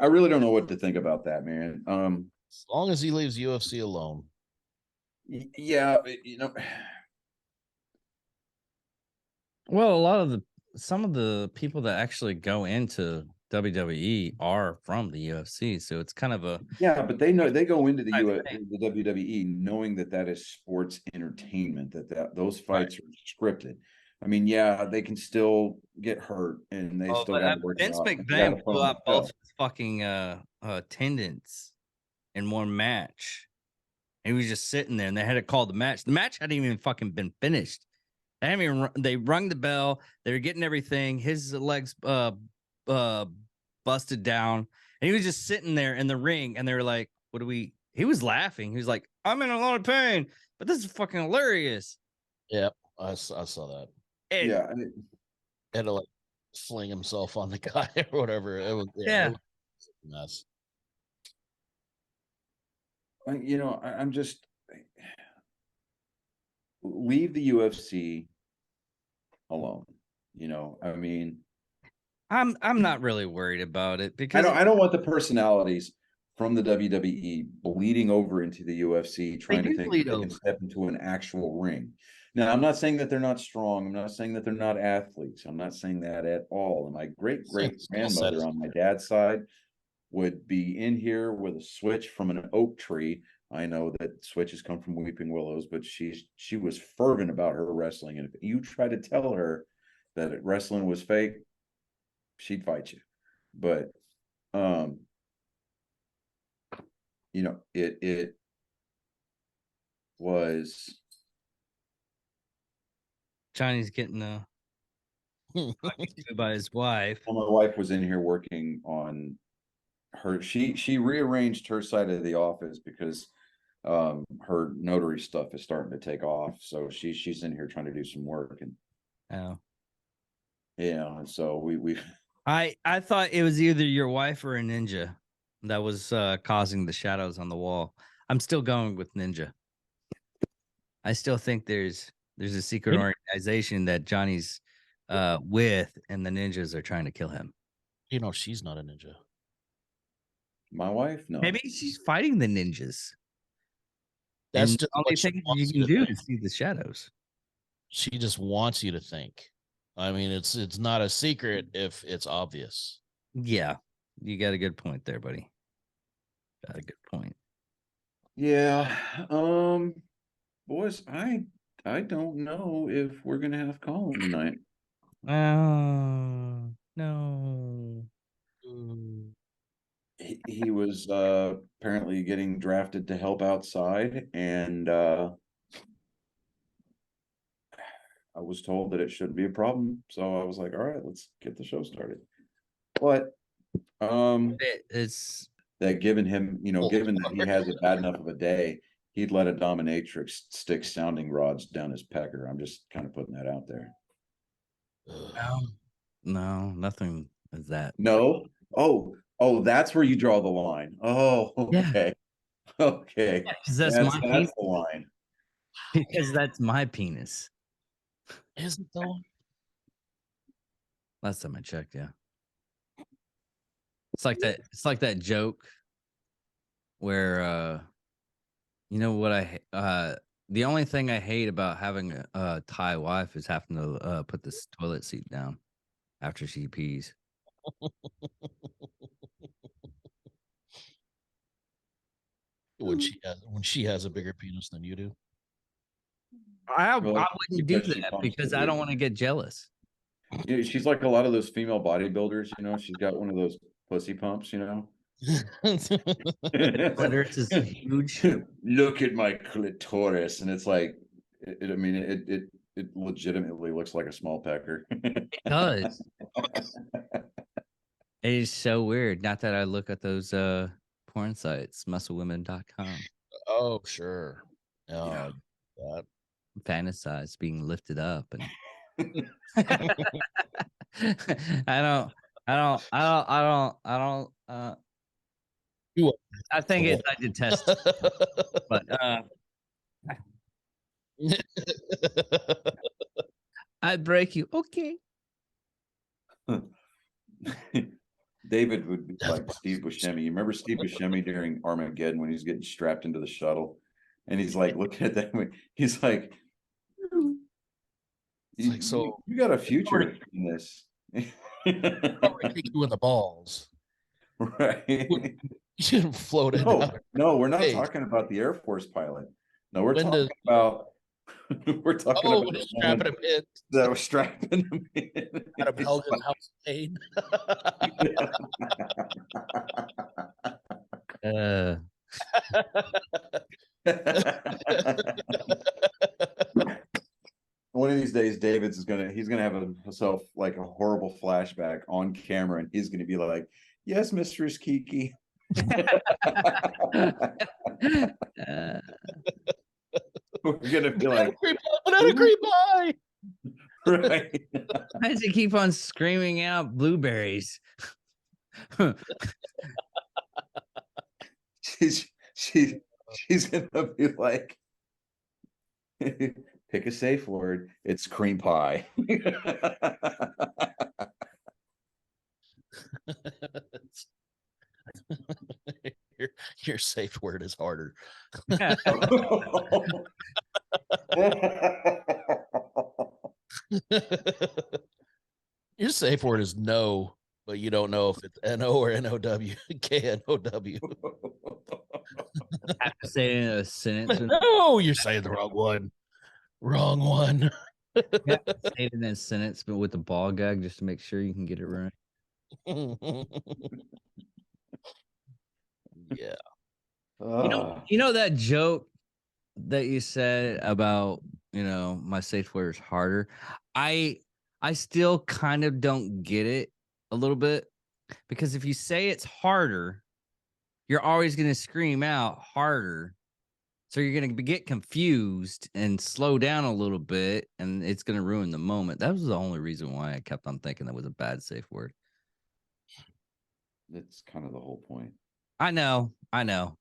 really don't know what to think about that, man. As long as he leaves UFC alone. Yeah, Well, some of the people that actually go into WWE are from the UFC, so it's kind of a but they go into the WWE knowing that is sports entertainment, that those fights are scripted. I mean, yeah, they can still get hurt, and they still got to work. Vince McMahon blew out both his fucking attendants in one match. And he was just sitting there, and they had to call the match. The match hadn't even fucking been finished. They rung the bell. They were getting everything. His legs busted down, and he was just sitting there in the ring. And they were like, "What do we?" He was laughing. He was like, "I'm in a lot of pain, but this is fucking hilarious." Yeah, I saw that. Yeah, Had to like fling himself on the guy or whatever. It was Yeah. it was a mess. I'm just leave the UFC alone. I mean, I'm not really worried about it I because don't want the personalities from the WWE bleeding over into the UFC, trying to do think bleed they can over. step into an actual ring. Now, I'm not saying that they're not strong. I'm not saying that they're not athletes. I'm not saying that at all. And my great grandmother on my dad's side would be in here with a switch from an oak tree. I know that switches come from weeping willows, but she was fervent about her wrestling. And if you try to tell her that wrestling was fake, she'd fight you. But it was Johnny's getting by his wife. well, my wife was in here working on her. She rearranged her side of the office because her notary stuff is starting to take off. So she's in here trying to do some work, and Oh. and so we I thought it was either your wife or a ninja that was causing the shadows on the wall. I'm still going with ninja. I still think there's a secret organization that Johnny's with, and the ninjas are trying to kill him. She's not a ninja. my wife, no. Maybe she's fighting the ninjas. That's And just the only what she thing wants you you can to do think. is see the shadows. She just wants you to think. I mean, it's not a secret if it's obvious. Yeah, you got a good point there, buddy. Got a good point. Yeah. Boys, I don't know if we're gonna have Colin tonight. Oh no. He was apparently getting drafted to help outside, and I was told that it shouldn't be a problem. So I was like, all right, let's get the show started. But It's that given him, given that he has a bad enough of a day, he'd let a dominatrix stick sounding rods down his pecker. I'm just kind of putting that out there. no, nothing is that. No. Oh, that's where you draw the line. Oh, Yeah. okay. Okay. Because that's my That's penis. the line. Because that's my penis. Is it though? Last time I checked, yeah. It's like that joke where you know what the only thing I hate about having a Thai wife is having to put this toilet seat down after she pees. When she has a bigger penis than you do. I Really? wouldn't do Because she that pumps because the I don't big- want to get jealous. She's like a lot of those female bodybuilders, she's got one of those pussy pumps, Clitoris is huge. Look at my clitoris. And it's like, it legitimately looks like a small pecker. It does. It is so weird. Not that I look at those porn sites, musclewomen.com. Oh, sure. Yeah. That. Fantasize being lifted up and I think I detest it, but I'd break you. Okay. David would be like Steve Buscemi. You remember Steve Buscemi during Armageddon when he's getting strapped into the shuttle, and he's like looking at that. He's like, "So you got a future in this." Kick you in the balls, right? You should float it. No, we're not talking about the Air Force pilot. No, we're talking about. We're talking about strapping him in. That was strapping him in. Out of Helga's House of Pain. One of these days, he's gonna have himself like a horrible flashback on camera, and he's gonna be like, "Yes, Mistress Kiki." We're gonna be like, got a cream pie. Right. Why does he keep on screaming out blueberries? she's gonna be like, pick a safe word. It's cream pie. Your safe word is harder. Your safe word is no, but you don't know if it's N-O or N-O-W, K-N-O-W. Have to say it in a sentence. No, you're saying the wrong one. Wrong one. Yeah, say it in a sentence, but with the ball gag, just to make sure you can get it right. Yeah. You know that joke that you said about, my safe word is harder. I still kind of don't get it a little bit, because if you say it's harder, you're always going to scream out harder. So you're going to get confused and slow down a little bit, and it's going to ruin the moment. That was the only reason why I kept on thinking that was a bad safe word. That's kind of the whole point. I know. You know,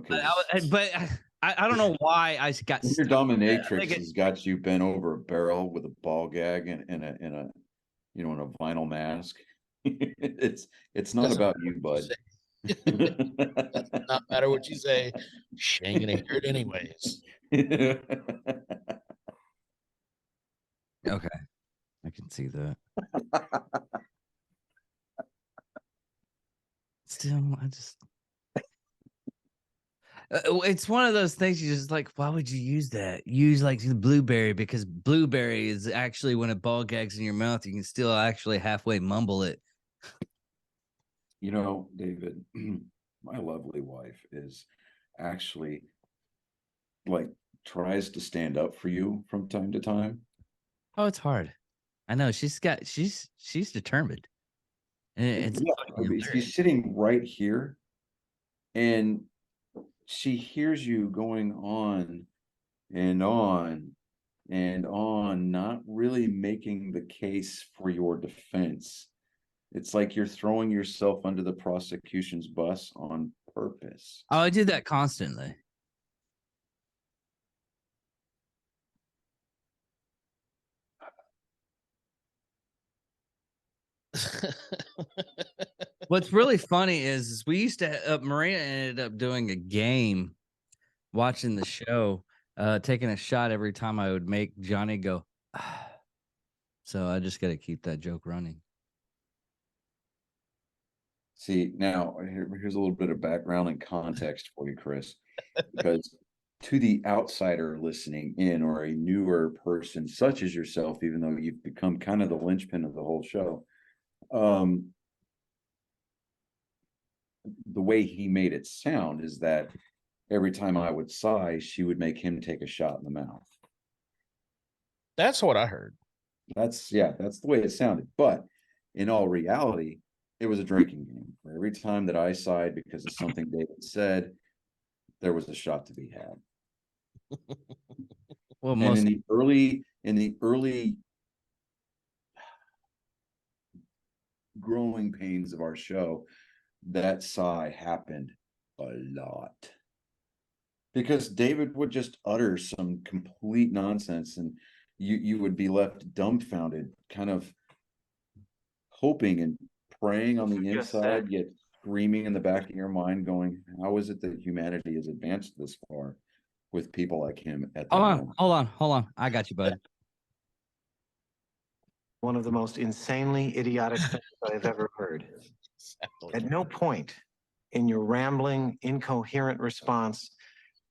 But I don't know why I got your stuck. dominatrix has got you bent over a barrel with a ball gag and in a vinyl mask. It's not about you, bud. Not matter what you say, she ain't gonna hear it anyways. Okay, I can see that. Still, I just it's one of those things you just like, why would you use that? Use like the blueberry, because blueberry is actually when a ball gags in your mouth, you can still actually halfway mumble it. You know, David, my lovely wife is actually like tries to stand up for you from time to time. Oh, it's hard. I know she's determined. And She's sitting right here and she hears you going on and on and on, not really making the case for your defense. It's like you're throwing yourself under the prosecution's bus on purpose. Oh, I do that constantly. What's really funny is we used to Maria ended up doing a game, watching the show, taking a shot every time I would make Johnny go. So I just got to keep that joke running. See, now here's a little bit of background and context for you, Chris, because to the outsider listening in, or a newer person such as yourself, even though you've become kind of the linchpin of the whole show, the way he made it sound is that every time I would sigh, she would make him take a shot in the mouth. That's what I heard. That's the way it sounded. But in all reality, it was a drinking game. For every time that I sighed because of something David said, there was a shot to be had. Well, and in the early growing pains of our show, that sigh happened a lot. Because David would just utter some complete nonsense and you would be left dumbfounded, kind of hoping and praying on the inside, yet screaming in the back of your mind, going, how is it that humanity has advanced this far with people like him at the moment? Hold on. I got you, bud. One of the most insanely idiotic things I've ever heard. Exactly. At no point in your rambling, incoherent response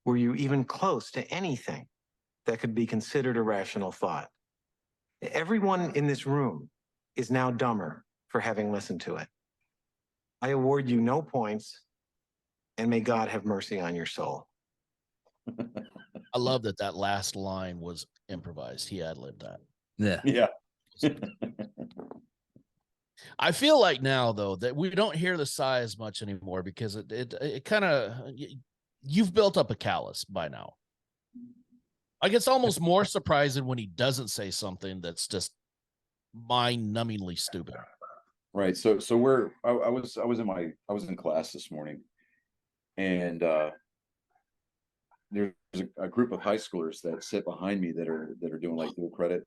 were you even close to anything that could be considered a rational thought. Everyone in this room is now dumber for having listened to it. I award you no points, and may God have mercy on your soul. I love that last line was improvised. He ad-libbed that. Yeah. I feel like now, though, that we don't hear the sigh as much anymore because it kind of, you've built up a callus by now. I guess almost more surprising when he doesn't say something that's just mind-numbingly stupid. Right. So I was in class this morning, and there's a group of high schoolers that sit behind me that are doing like dual credit,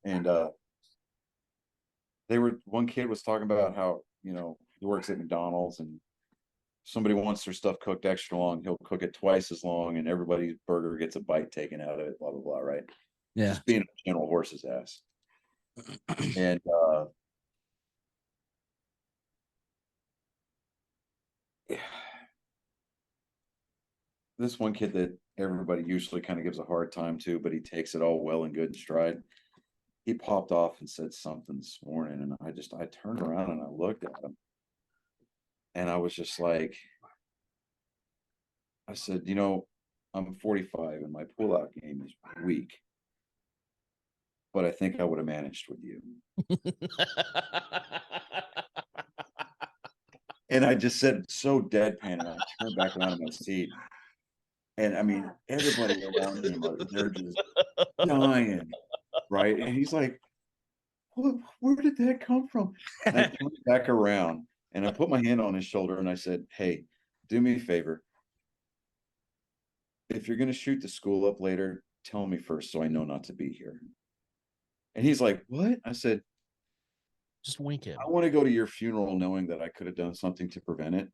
and one kid was talking about how, you know, he works at McDonald's, and somebody wants their stuff cooked extra long, he'll cook it twice as long, and everybody's burger gets a bite taken out of it, blah blah blah, right? Yeah. Just being a general horse's ass. And this one kid that everybody usually kind of gives a hard time to, but he takes it all well and good in stride. He popped off and said something this morning, and I turned around and I looked at him, and I was just like, I said, you know, I'm 45 and my pullout game is weak, but I think I would have managed with you. And I just said so deadpan, and I turned back around in my seat. And I mean, everybody around him, they're just dying, right? And he's like, where did that come from? And I turned back around and I put my hand on his shoulder and I said, hey, do me a favor. If you're going to shoot the school up later, tell me first so I know not to be here. And he's like, what? I said, just wink it. I want to go to your funeral knowing that I could have done something to prevent it.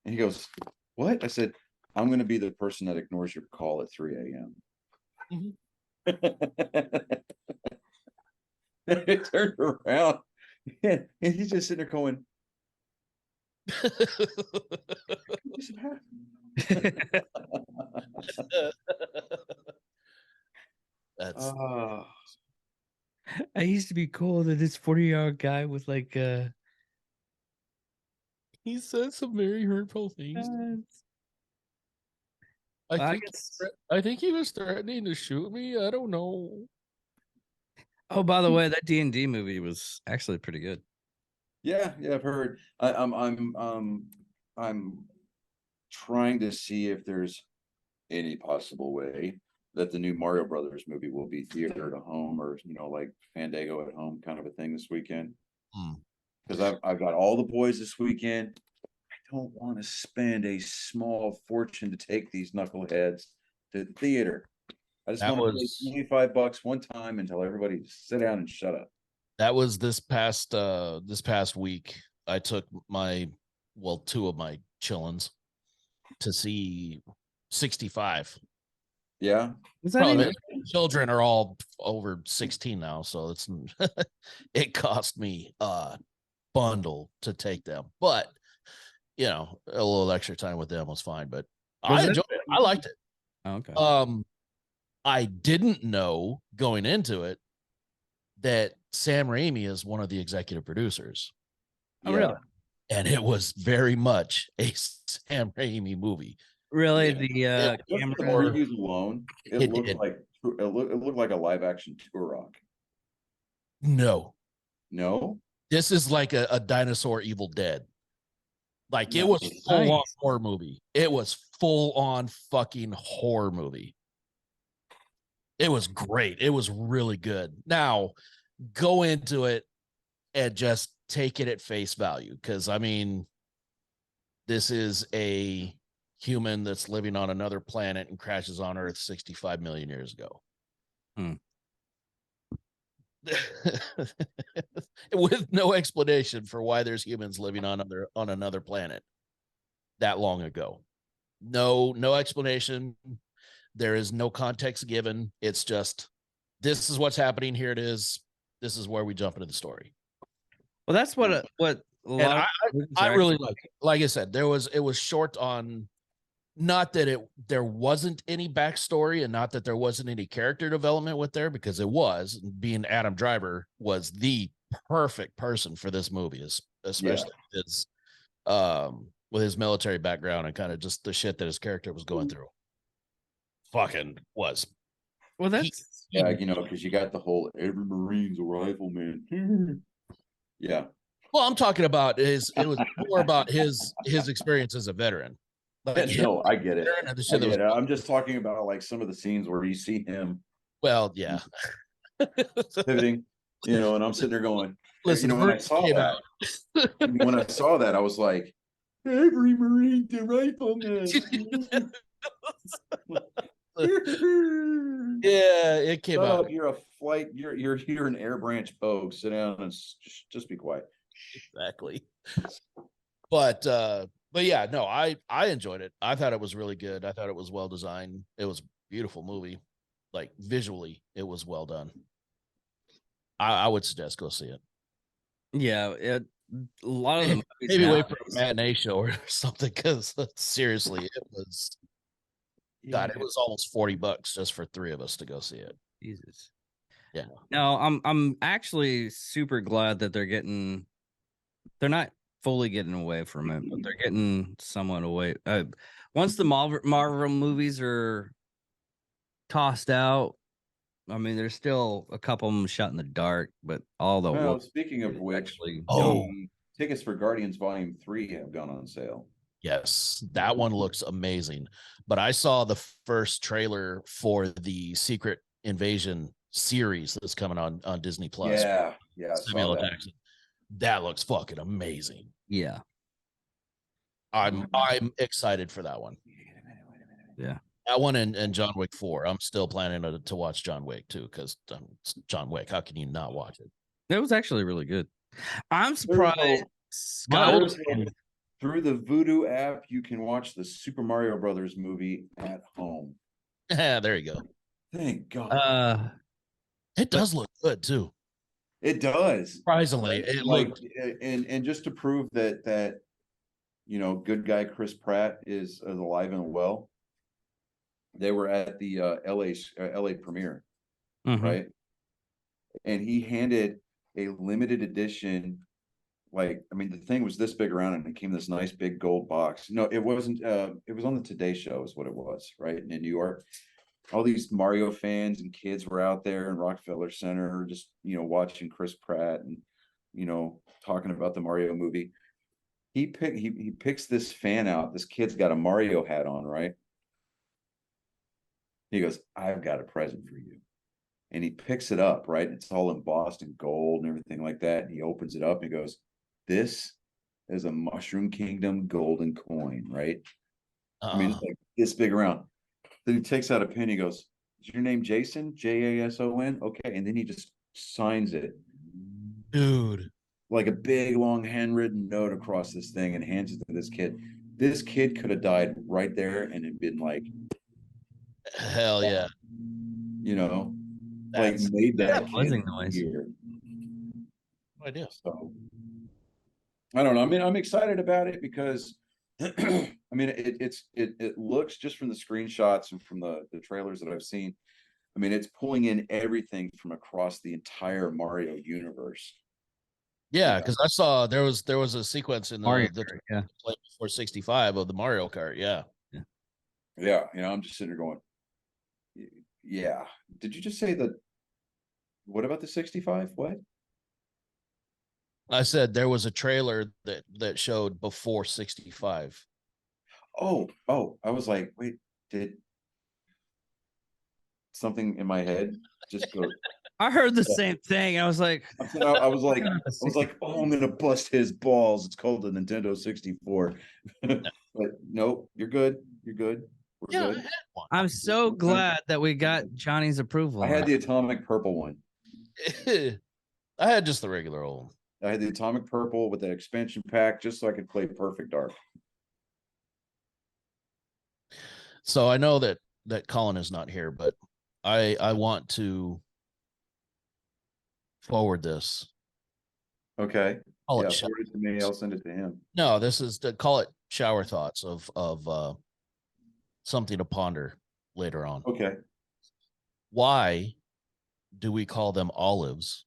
And he goes, what? I said, I'm going to be the person that ignores your call at 3 a.m. And it turned around and he's just sitting there going, That's I used to be cool that this 40-year-old guy with like he said some very hurtful things. I think he was threatening to shoot me. I don't know. Oh, by the way, that D&D movie was actually pretty good. Yeah, I've heard. I'm trying to see if there's any possible way that the new Mario Brothers movie will be theater to home, or, you know, like Fandango at home kind of a thing this weekend. Because I've got all the boys this weekend. I don't want to spend a small fortune to take these knuckleheads to the theater. I just want to pay $25 one time and tell everybody to sit down and shut up. That was this past week. I took two of my chillins to see 65. Yeah. Children are all over 16 now, so it's it cost me a bundle to take them, but you know, a little extra time with them was fine. But I enjoyed it. I liked it. Okay. I didn't know going into it that Sam Raimi is one of the executive producers. Oh, really? And it was very much a Sam Raimi movie. Really? Yeah. The camera the previews alone, it looked like a live action Turok. No. This is like a dinosaur Evil Dead. Like it was full on horror movie. It was full on fucking horror movie. It was great. It was really good. Now, go into it and just take it at face value. Because, I mean, this is a human that's living on another planet and crashes on Earth 65 million years ago. With no explanation for why there's humans living on another planet that long ago. No explanation. There is no context given. It's just, this is what's happening. Here it is. This is where we jump into the story. Well, that's what I really like it. Like I said, it was short on, not that there wasn't any backstory and not that there wasn't any character development with there, because it was. Being Adam Driver was the perfect person for this movie, especially with his military background and kind of just the shit that his character was going through. Fucking was. Well, that's you know, because you got the whole every Marine's a rifleman. Yeah. Well, I'm talking about it was more about his experience as a veteran. Like, No, I get it. I I understood get there it. was, I'm just talking about like some of the scenes where you see him well, yeah. pivoting, and I'm sitting there going, Listen, when I Bruce saw came that, I was like, every Marine to rifleman. Yeah, it came Shut out up! You're a flight. You're an air branch pogue. Sit down and just be quiet. exactly. But yeah, no, I enjoyed it. I thought it was really good. I thought it was well designed. It was a beautiful movie. Like visually, it was well done. I would suggest go see it. Yeah, a lot of the movies Maybe wait for a nowadays- matinee show or something, because seriously, it was God, it was almost $40 just for 3 of us to go see it. Jesus. Yeah. No, I'm actually super glad that they're not fully getting away from it, but they're getting somewhat away. Once the Marvel movies are tossed out, I mean, there's still a couple of them shot in the dark, but all the Well, woke speaking of is which, actually Oh. the tickets for Guardians Volume 3 have gone on sale. Yes, that one looks amazing. But I saw the first trailer for the Secret Invasion series that's coming on Disney Plus. Yeah, I Samuel saw L. that. Jackson. That looks fucking amazing. yeah. I'm excited for that one. Yeah. That one and John Wick 4. I'm still planning to watch John Wick too, because John Wick. How can you not watch it? It was actually really good. I'm There's surprised. no- Scott, There's no- through the Voodoo app, you can watch the Super Mario Brothers movie at home. Yeah, there you go. Thank God. It does look good too. It does. Surprisingly, it Like, looked. and just to prove that good guy Chris Pratt is alive and well. They were at the LA premiere, mhm. right? And he handed a limited edition, like, I mean, the thing was this big around and it came in this nice big gold box. No, it wasn't. It was on the Today Show, is what it was, right? In New York. All these Mario fans and kids were out there in Rockefeller Center, just watching Chris Pratt and talking about the Mario movie. He picks this fan out. This kid's got a Mario hat on, right? He goes, "I've got a present for you." And he picks it up, right? It's all embossed in gold and everything like that. And he opens it up and he goes, "This is a Mushroom Kingdom golden coin," right? I mean, it's like this big around. Then he takes out a pen. He goes, "Is your name Jason? Jason? Okay." And then he just signs it, Dude, like a big long handwritten note across this thing, and hands it to this kid. This kid could have died right there and had been like, hell yeah. Like That's made that buzzing kid noise. weird. no idea. So I don't know. I mean, I'm excited about it because I mean, it looks, just from the screenshots and from the trailers that I've seen, I mean, it's pulling in everything from across the entire Mario universe. Yeah, because I saw there was a sequence in Mario the Kart, yeah. play before 65 of the Mario Kart. Yeah. Yeah, I'm just sitting there going, yeah. Did you just say that? What about the 65? What? I said there was a trailer that showed before 65. Oh, I was like, wait, did something in my head just go? I heard the same thing. I was like, I was like, oh, I'm gonna bust his balls. It's called the Nintendo 64. But nope, you're good. You're good. We're Yeah, I good. had one. I'm so glad that we got Johnny's approval. I had the atomic purple one. I had just the regular old. I had the atomic purple with that expansion pack just so I could play Perfect Dark. So I know that Colin is not here, but I want to forward this. Okay. Call Yeah, it forward it to me. I'll send it to him. No, this is to call it shower thoughts of something to ponder later on. Okay. Why do we call them olives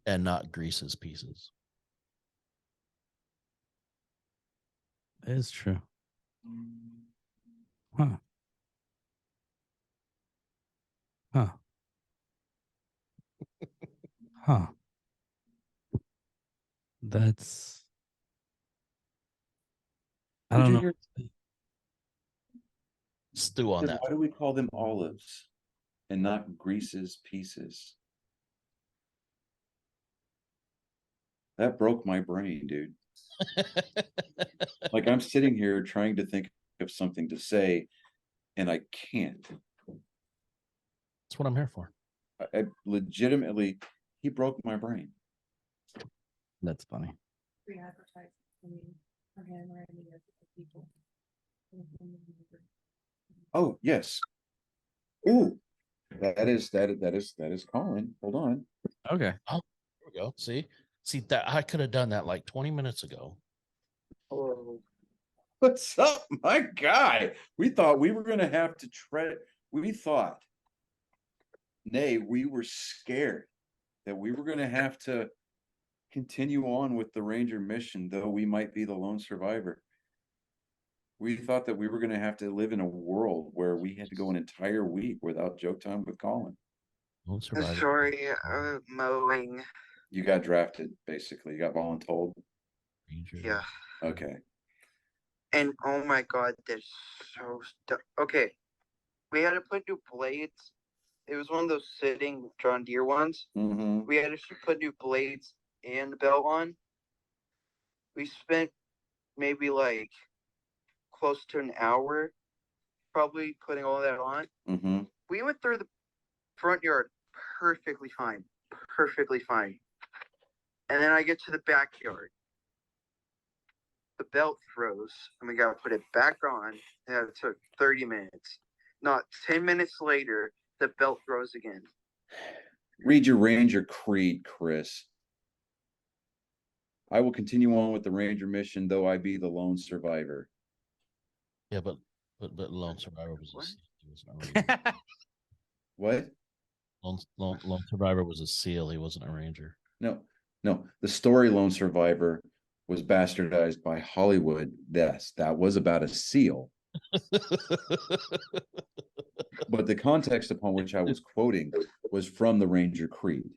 and not Grease's pieces? It is true. Huh. Huh. Huh. I don't know. stew on Then that. why do we call them olives and not Grease's pieces? That broke my brain, dude. Like, I'm sitting here trying to think of something to say, and I can't. That's what I'm here for. I legitimately, he broke my brain. That's funny. Free advertising for handwriting of people. Oh, yes. Ooh, that is Colin. Hold on. Okay. There we go. See that I could have done that like 20 minutes ago. What's up, my guy? We thought we were gonna have to tread. We thought, nay, we were scared that we were gonna have to continue on with the Ranger mission, though we might be the lone survivor. We thought that we were gonna have to live in a world where we had to go an entire week without joke time with Colin. Lone survivor. Sorry, mowing. You got drafted, basically. You got voluntold. Ranger. Yeah. Okay. And oh my god, that's so okay. We had to put new blades. It was one of those sitting John Deere ones. Mm-hmm. We had to put new blades and the belt on. We spent maybe like close to an hour probably putting all that on. Mm-hmm. We went through the front yard perfectly fine. Perfectly fine. And then I get to the backyard. The belt froze, and we gotta put it back on. And it took 30 minutes. Not 10 minutes later, the belt froze again. Read your Ranger creed, Chris. I will continue on with the Ranger mission, though I be the lone survivor. Yeah, but lone survivor was What? he wasn't a ranger. What? Lone survivor was a SEAL. He wasn't a ranger. No. The story Lone Survivor was bastardized by Hollywood. Yes, that was about a SEAL. But the context upon which I was quoting was from the Ranger Creed.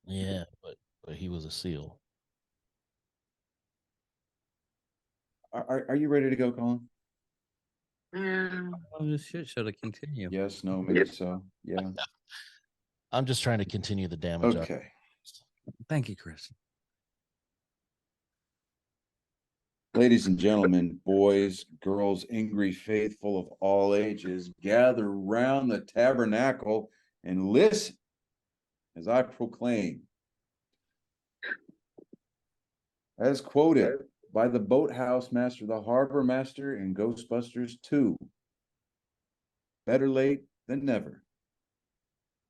Yeah, but he was a SEAL. Are you ready to go, Colin? Yeah. Oh, this shit should have continued. Yes, no, maybe so. Yeah. I'm just trying to continue the damage. Okay. Thank you, Chris. Ladies and gentlemen, boys, girls, angry faithful of all ages, gather round the tabernacle and listen as I proclaim, as quoted by the boathouse master, the harbor master in Ghostbusters 2. Better late than never.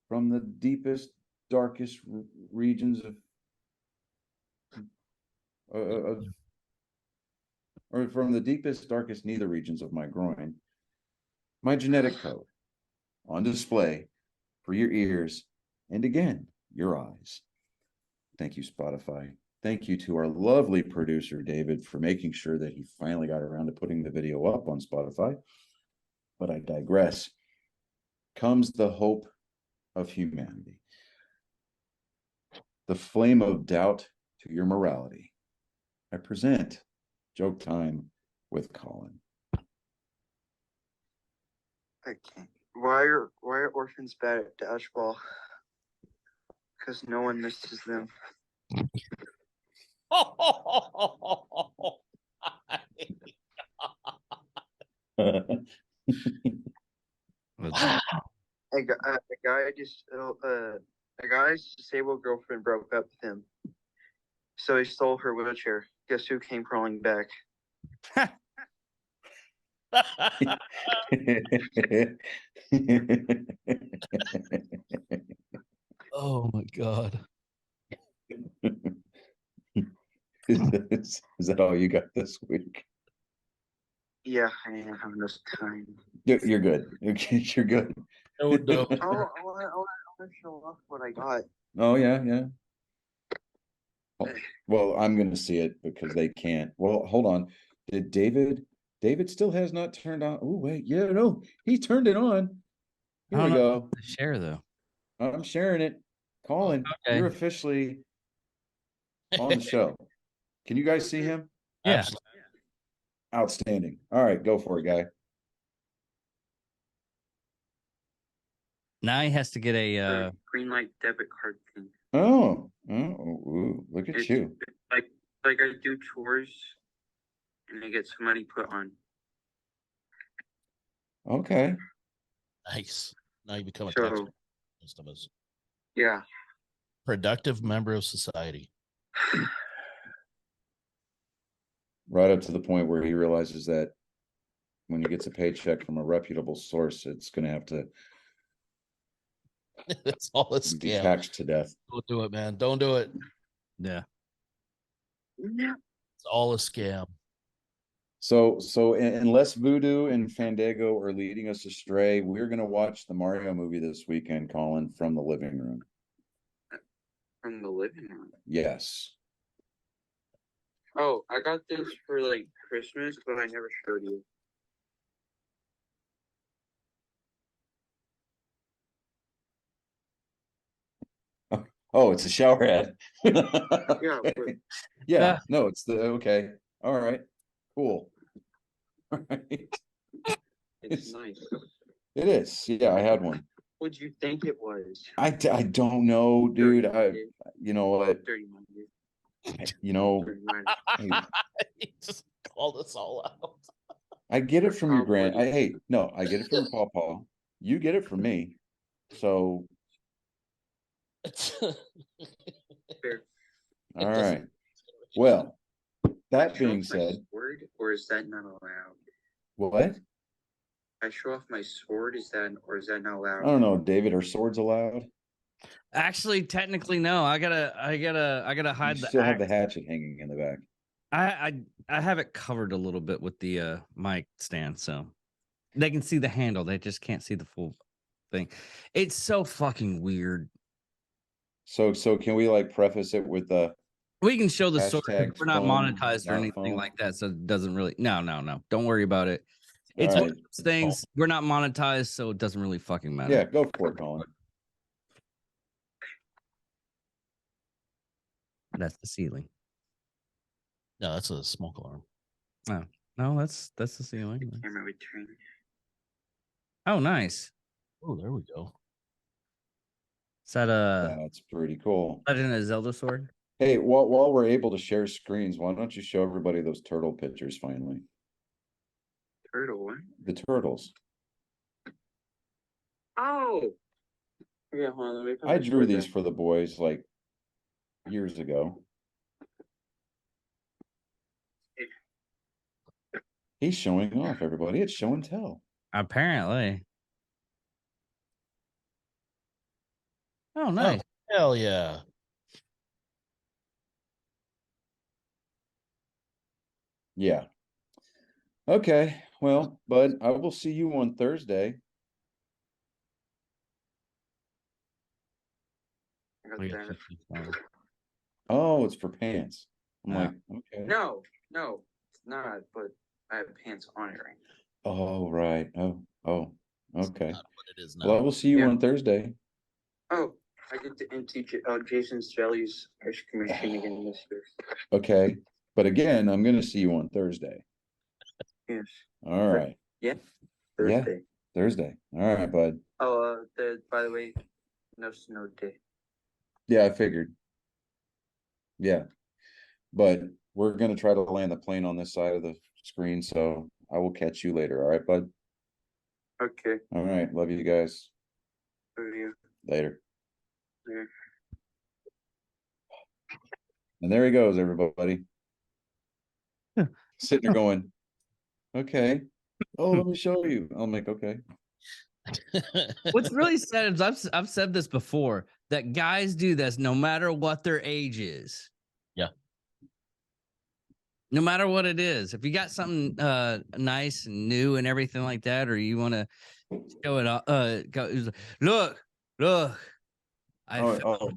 From the deepest, darkest regions or from the deepest, darkest neither regions of my groin, my genetic code on display for your ears and again, your eyes. Thank you, Spotify. Thank you to our lovely producer, David, for making sure that he finally got around to putting the video up on Spotify. But I digress. Comes the hope of humanity. The flame of doubt to your morality. I present Joke Time with Colin. I can't. Why are orphans bad at dodgeball? Because no one misses them. A guy's disabled girlfriend broke up with him, so he stole her wheelchair. Guess who came crawling back? Oh my god. Is that all you got this week? Yeah, I didn't have enough time. You're good. You're good. No, no. I want to show off what I got. Oh yeah. Well, I'm gonna see it because they can't. Well, hold on. Did David still has not turned on? Oh wait, yeah, no, he turned it on. Here we go. Share though. I'm sharing it. Colin, Okay. you're officially on the show. Can you guys see him? Yeah. Absolutely. Outstanding. All right, go for it, guy. Now he has to get a green light debit card thing. Oh, ooh, look at It's you. like I do chores and I get some money put on. Okay. Nice. Now you become a So- taxpayer. Most of us. Yeah. Productive member of society. Right up to the point where he realizes that when he gets a paycheck from a reputable source, it's going to have to That's all a be scam. taxed to death. Don't do it, man. Don't do it. yeah. Yeah. It's all a scam. So unless Voodoo and Fandango are leading us astray, we're going to watch the Mario movie this weekend, Colin, from the living room. From the living room. Yes. Oh, I got this for like Christmas, but I never showed you. Oh, it's a shower head. Yeah, but Yeah, no, it's the okay. All right, cool. All right. it's nice. It is. Yeah, I had one. What'd you think it was? I don't know, dude. You know what? 39. You know, 39. He just called us all out. I get it from your grand. Probably. Hey, no, I get it from your pawpaw. You get it from me. So, Fair. all right. Well, that Show being off my said, sword, or is that not allowed? what? I show off my sword, is that not allowed? I don't know, David. Are swords allowed? Actually, technically, no. I gotta hide You the still have the axe. hatchet hanging in the back. I have it covered a little bit with the mic stand, so they can see the handle. They just can't see the full thing. It's so fucking weird. So can we like preface it with the We can show the sword. Hashtag We're not foam, monetized or not anything foam. like that, so it doesn't really. No. Don't worry about it. It's All one right. of those things. We're not monetized, so it doesn't really fucking matter. Yeah, go for it, Colin. That's the ceiling. No, that's a smoke alarm. No, that's the ceiling. Camera would turn. Oh, nice. Oh, there we go. Is that That's pretty cool. that in a Zelda sword? Hey, while we're able to share screens, why don't you show everybody those turtle pictures finally? Turtle, what? The turtles. Oh! Yeah, hold on, let me put I my drew sword these down. for the boys like years ago. He's showing off, everybody. It's show and tell. Apparently. Oh, nice. Hell yeah. Yeah. Okay. Well, bud, I will see you on Thursday. I got We got that. 55. Oh, it's for pants. I'm Yeah. like, okay. No, it's not, but I have pants on it right now. Oh, right. Oh, okay. Not what it is Well, I now. will see you Yeah. on Thursday. Oh, I get to empty Jason's Jelly's ice cream machine again this year. Okay. But again, I'm gonna see you on Thursday. Yes. All right. Yeah. Yeah. Thursday. Thursday. All right, bud. Oh, by the way, no snow day. Yeah, I figured. Yeah. But we're gonna try to land the plane on this side of the screen, so I will catch you later. All right, bud? Okay. All right. Love you guys. Love you. Later. Yeah. And there he goes, everybody. Sitting there going, okay. Oh, let me show you. I'm like, okay. What's really sad is I've said this before that guys do this no matter what their age is. Yeah. No matter what it is. If you got something nice and new and everything like that, or you want to show it look. Oh,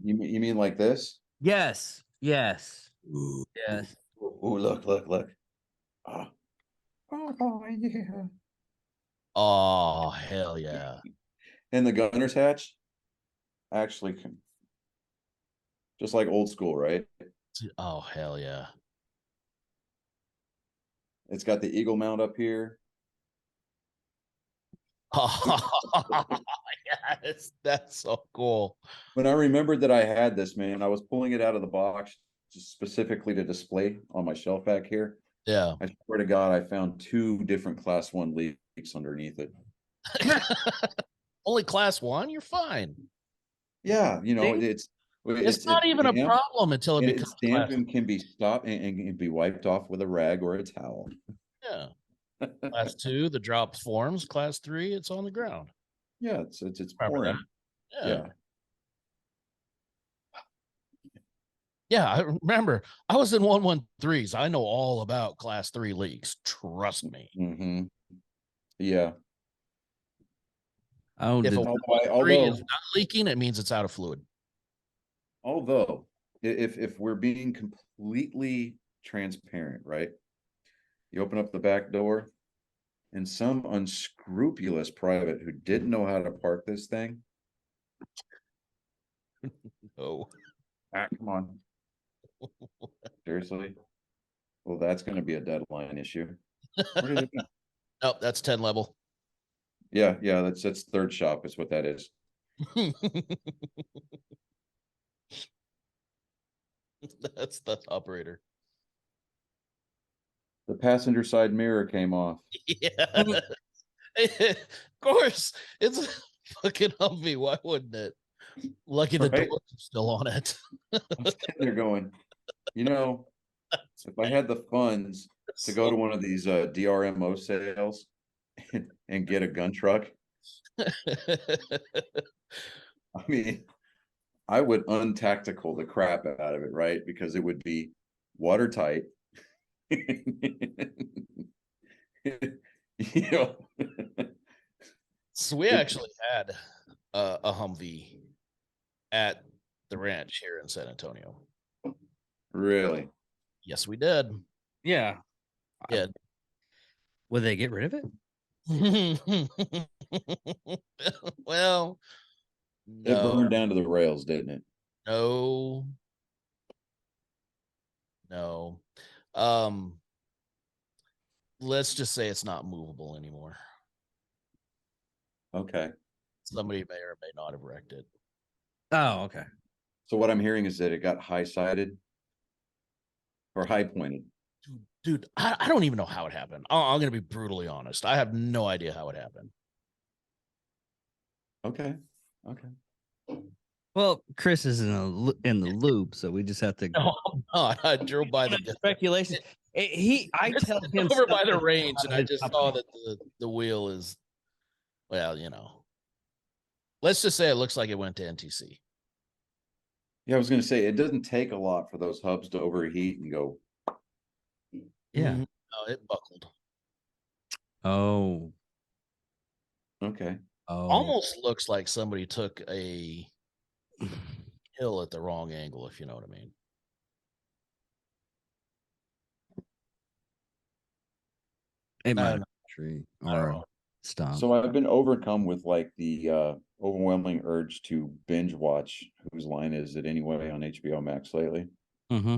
you mean like this? Yes. Yes. Ooh, Yes. ooh, look. Oh, yeah. Oh, hell yeah. And the gunner's hatch actually can, just like old school, right? Oh, hell yeah. It's got the eagle mount up here. Yes, that's so cool. When I remembered that I had this, man, I was pulling it out of the box just specifically to display on my shelf back here. Yeah. I swear to God, I found 2 different class 1 leaks underneath it. Only class 1, you're fine. Yeah, you know, See? It's not even a damp, problem until it and becomes it's damp class. and can be stopped and can be wiped off with a rag or a towel. Yeah. Class 2, the drop forms. Class 3, it's on the ground. Yeah, it's Remember pouring. that? Yeah. Yeah, I remember. I was in 113s. I know all about class 3 leaks. Trust me. Mm-hmm. Yeah. Oh, If did, a Although, 3 is not leaking, it means it's out of fluid. although if we're being completely transparent, right? You open up the back door and some unscrupulous private who didn't know how to park this thing. Oh, Come on. Seriously? Well, that's going to be a deadline issue. Where did it go? nope, that's 10 level. Yeah, that's third shop is what that is. That's the operator. The passenger side mirror came off. Yeah. Of course, it's a fucking Humvee. Why wouldn't it? Lucky the Right? doors are still on it. I'm sitting there going, you know, if I had the funds to go to one of these DRMO sales and get a gun truck, I mean, I would untactical the crap out of it, right? Because it would be watertight. You know, So we actually had a Humvee at the ranch here in San Antonio. really. Yes, we did. yeah. Yeah. Would they get rid of it? Well, It no, burned down to the rails, didn't it? no, no. Um, let's just say it's not movable anymore. Okay. Somebody may or may not have wrecked it. Oh, okay. So what I'm hearing is that it got high sided or high pointed. Dude, I don't even know how it happened. I'm going to be brutally honest. I have no idea how it happened. Okay. Okay. Well, Chris is in the loop, so we just have to No, I'm not. I drove by the speculation. I It's tell him over by stuff the that's range, out and of I his just company. saw that the wheel is, well, you know, let's just say it looks like it went to NTC. Yeah, I was going to say it doesn't take a lot for those hubs to overheat and go. Yeah. No, it buckled. Oh. Okay. Oh. Almost looks like somebody took a hill at the wrong angle, if you know what I mean. It might I have don't been a tree I don't or a know. stump. So I've been overcome with like the overwhelming urge to binge watch Whose Line Is It Anyway on HBO Max lately. Mm-hmm.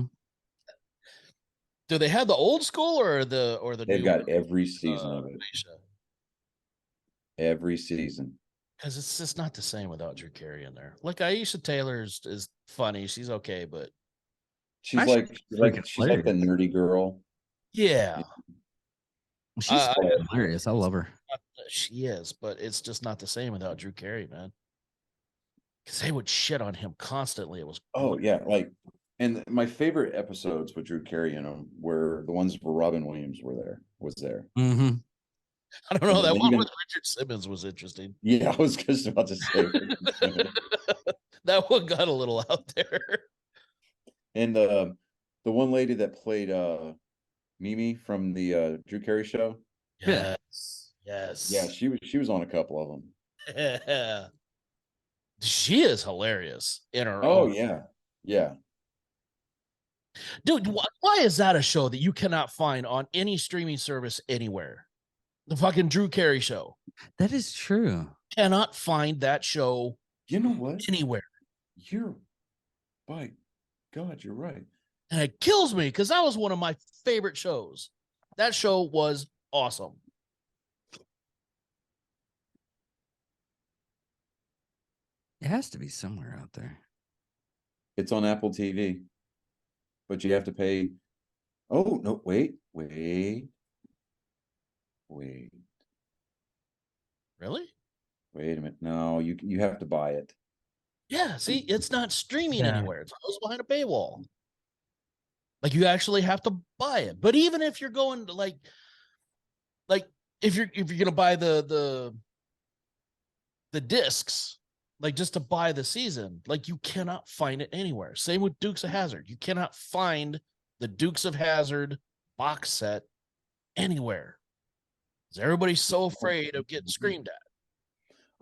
Do they have the old school or the They've new got every season of it. Aisha? Every season. Because it's just not the same without Drew Carey in there. Like Aisha Taylor is funny. She's okay, but She's Actually, like she's like the nerdy girl. yeah, She's I- hilarious. I love her. she is, but it's just not the same without Drew Carey, man. Because they would shit on him constantly. It was Oh yeah, like, and my favorite episodes with Drew Carey in them were the ones where Robin Williams was there. Mm-hmm. I don't know. And That one even- with Richard Simmons was interesting. Yeah, I was just about to say. That one got a little out there. And the one lady that played Mimi from the Drew Carey show. Yeah. Yes. Yeah, she was on a couple of them. Yeah. She is hilarious in her Oh own. yeah. Yeah. Dude, why is that a show that you cannot find on any streaming service anywhere? The fucking Drew Carey show. That is true. Cannot find that show You know what? anywhere. By God, you're right. And it kills me because that was one of my favorite shows. That show was awesome. It has to be somewhere out there. It's on Apple TV. But you have to pay. Oh, no, wait. Really? Wait a minute. No, you have to buy it. Yeah. See, it's not streaming Yeah. anywhere. It's always behind a paywall. Like you actually have to buy it. But even if you're going to like if you're gonna buy the discs, like just to buy the season, like you cannot find it anywhere. Same with Dukes of Hazzard. You cannot find the Dukes of Hazzard box set anywhere. Because everybody's so afraid of getting screamed at.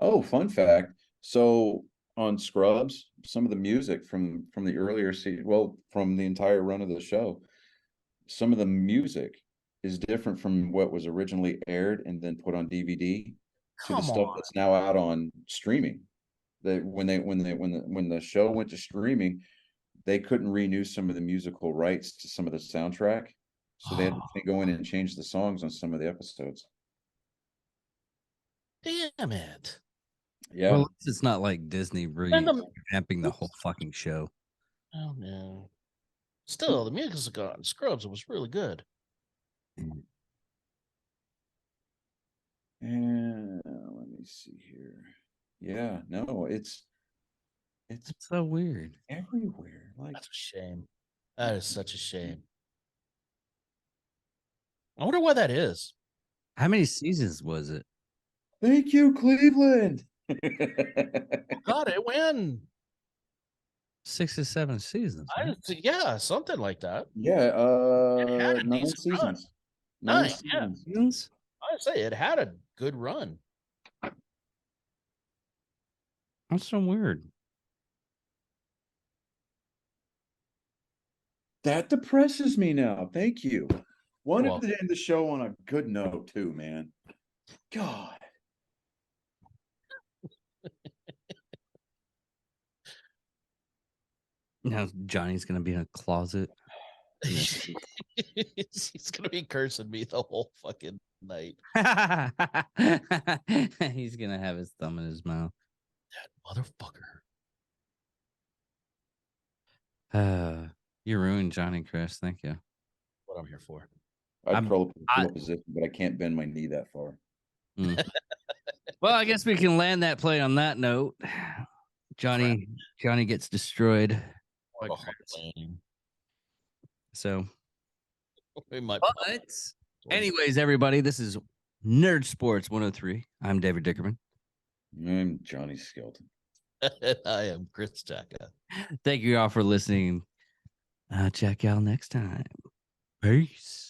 Oh, fun fact. So on Scrubs, some of the music from the earlier season, well, from the entire run of the show, some of the music is different from what was originally aired and then put on DVD to the Come stuff on. that's now out on streaming. That when the show went to streaming, they couldn't renew some of the musical rights to some of the soundtrack, so they had to go in and change the songs on some of the episodes. Damn it. Yeah. Well, at least it's not like Disney revamping the whole fucking show. Oh no. Still, the music on Scrubs was really good. And let me see here. Yeah, no, it's It's so weird. everywhere. Like, That's a shame. That is such a shame. I wonder why that is. How many seasons was it? thank you, Cleveland. God, it went 6 or 7 seasons. Right? yeah, something like that. Yeah, had a 9 decent run. seasons. 9 9, yeah. seasons. Seasons? I'd say it had a good run. That's so weird. That depresses me now. Thank you. Wanted welcome. to end the show on a good note too, man. God. Now Johnny's gonna be in a closet. He's gonna be cursing me the whole fucking night. He's gonna have his thumb in his mouth. Motherfucker. You ruined Johnny, Chris. Thank you. What I'm here for. I'd curl up in the fetal position, but I can't bend my knee that far. Well, I guess we can land that play on that note. Johnny gets destroyed. So, we might. But anyways, everybody, this is Nerd Sports 103. I'm David Dickerman. I'm Johnny Skelton. I am Chris Jacka. Thank you all for listening. Check y'all next time. Peace.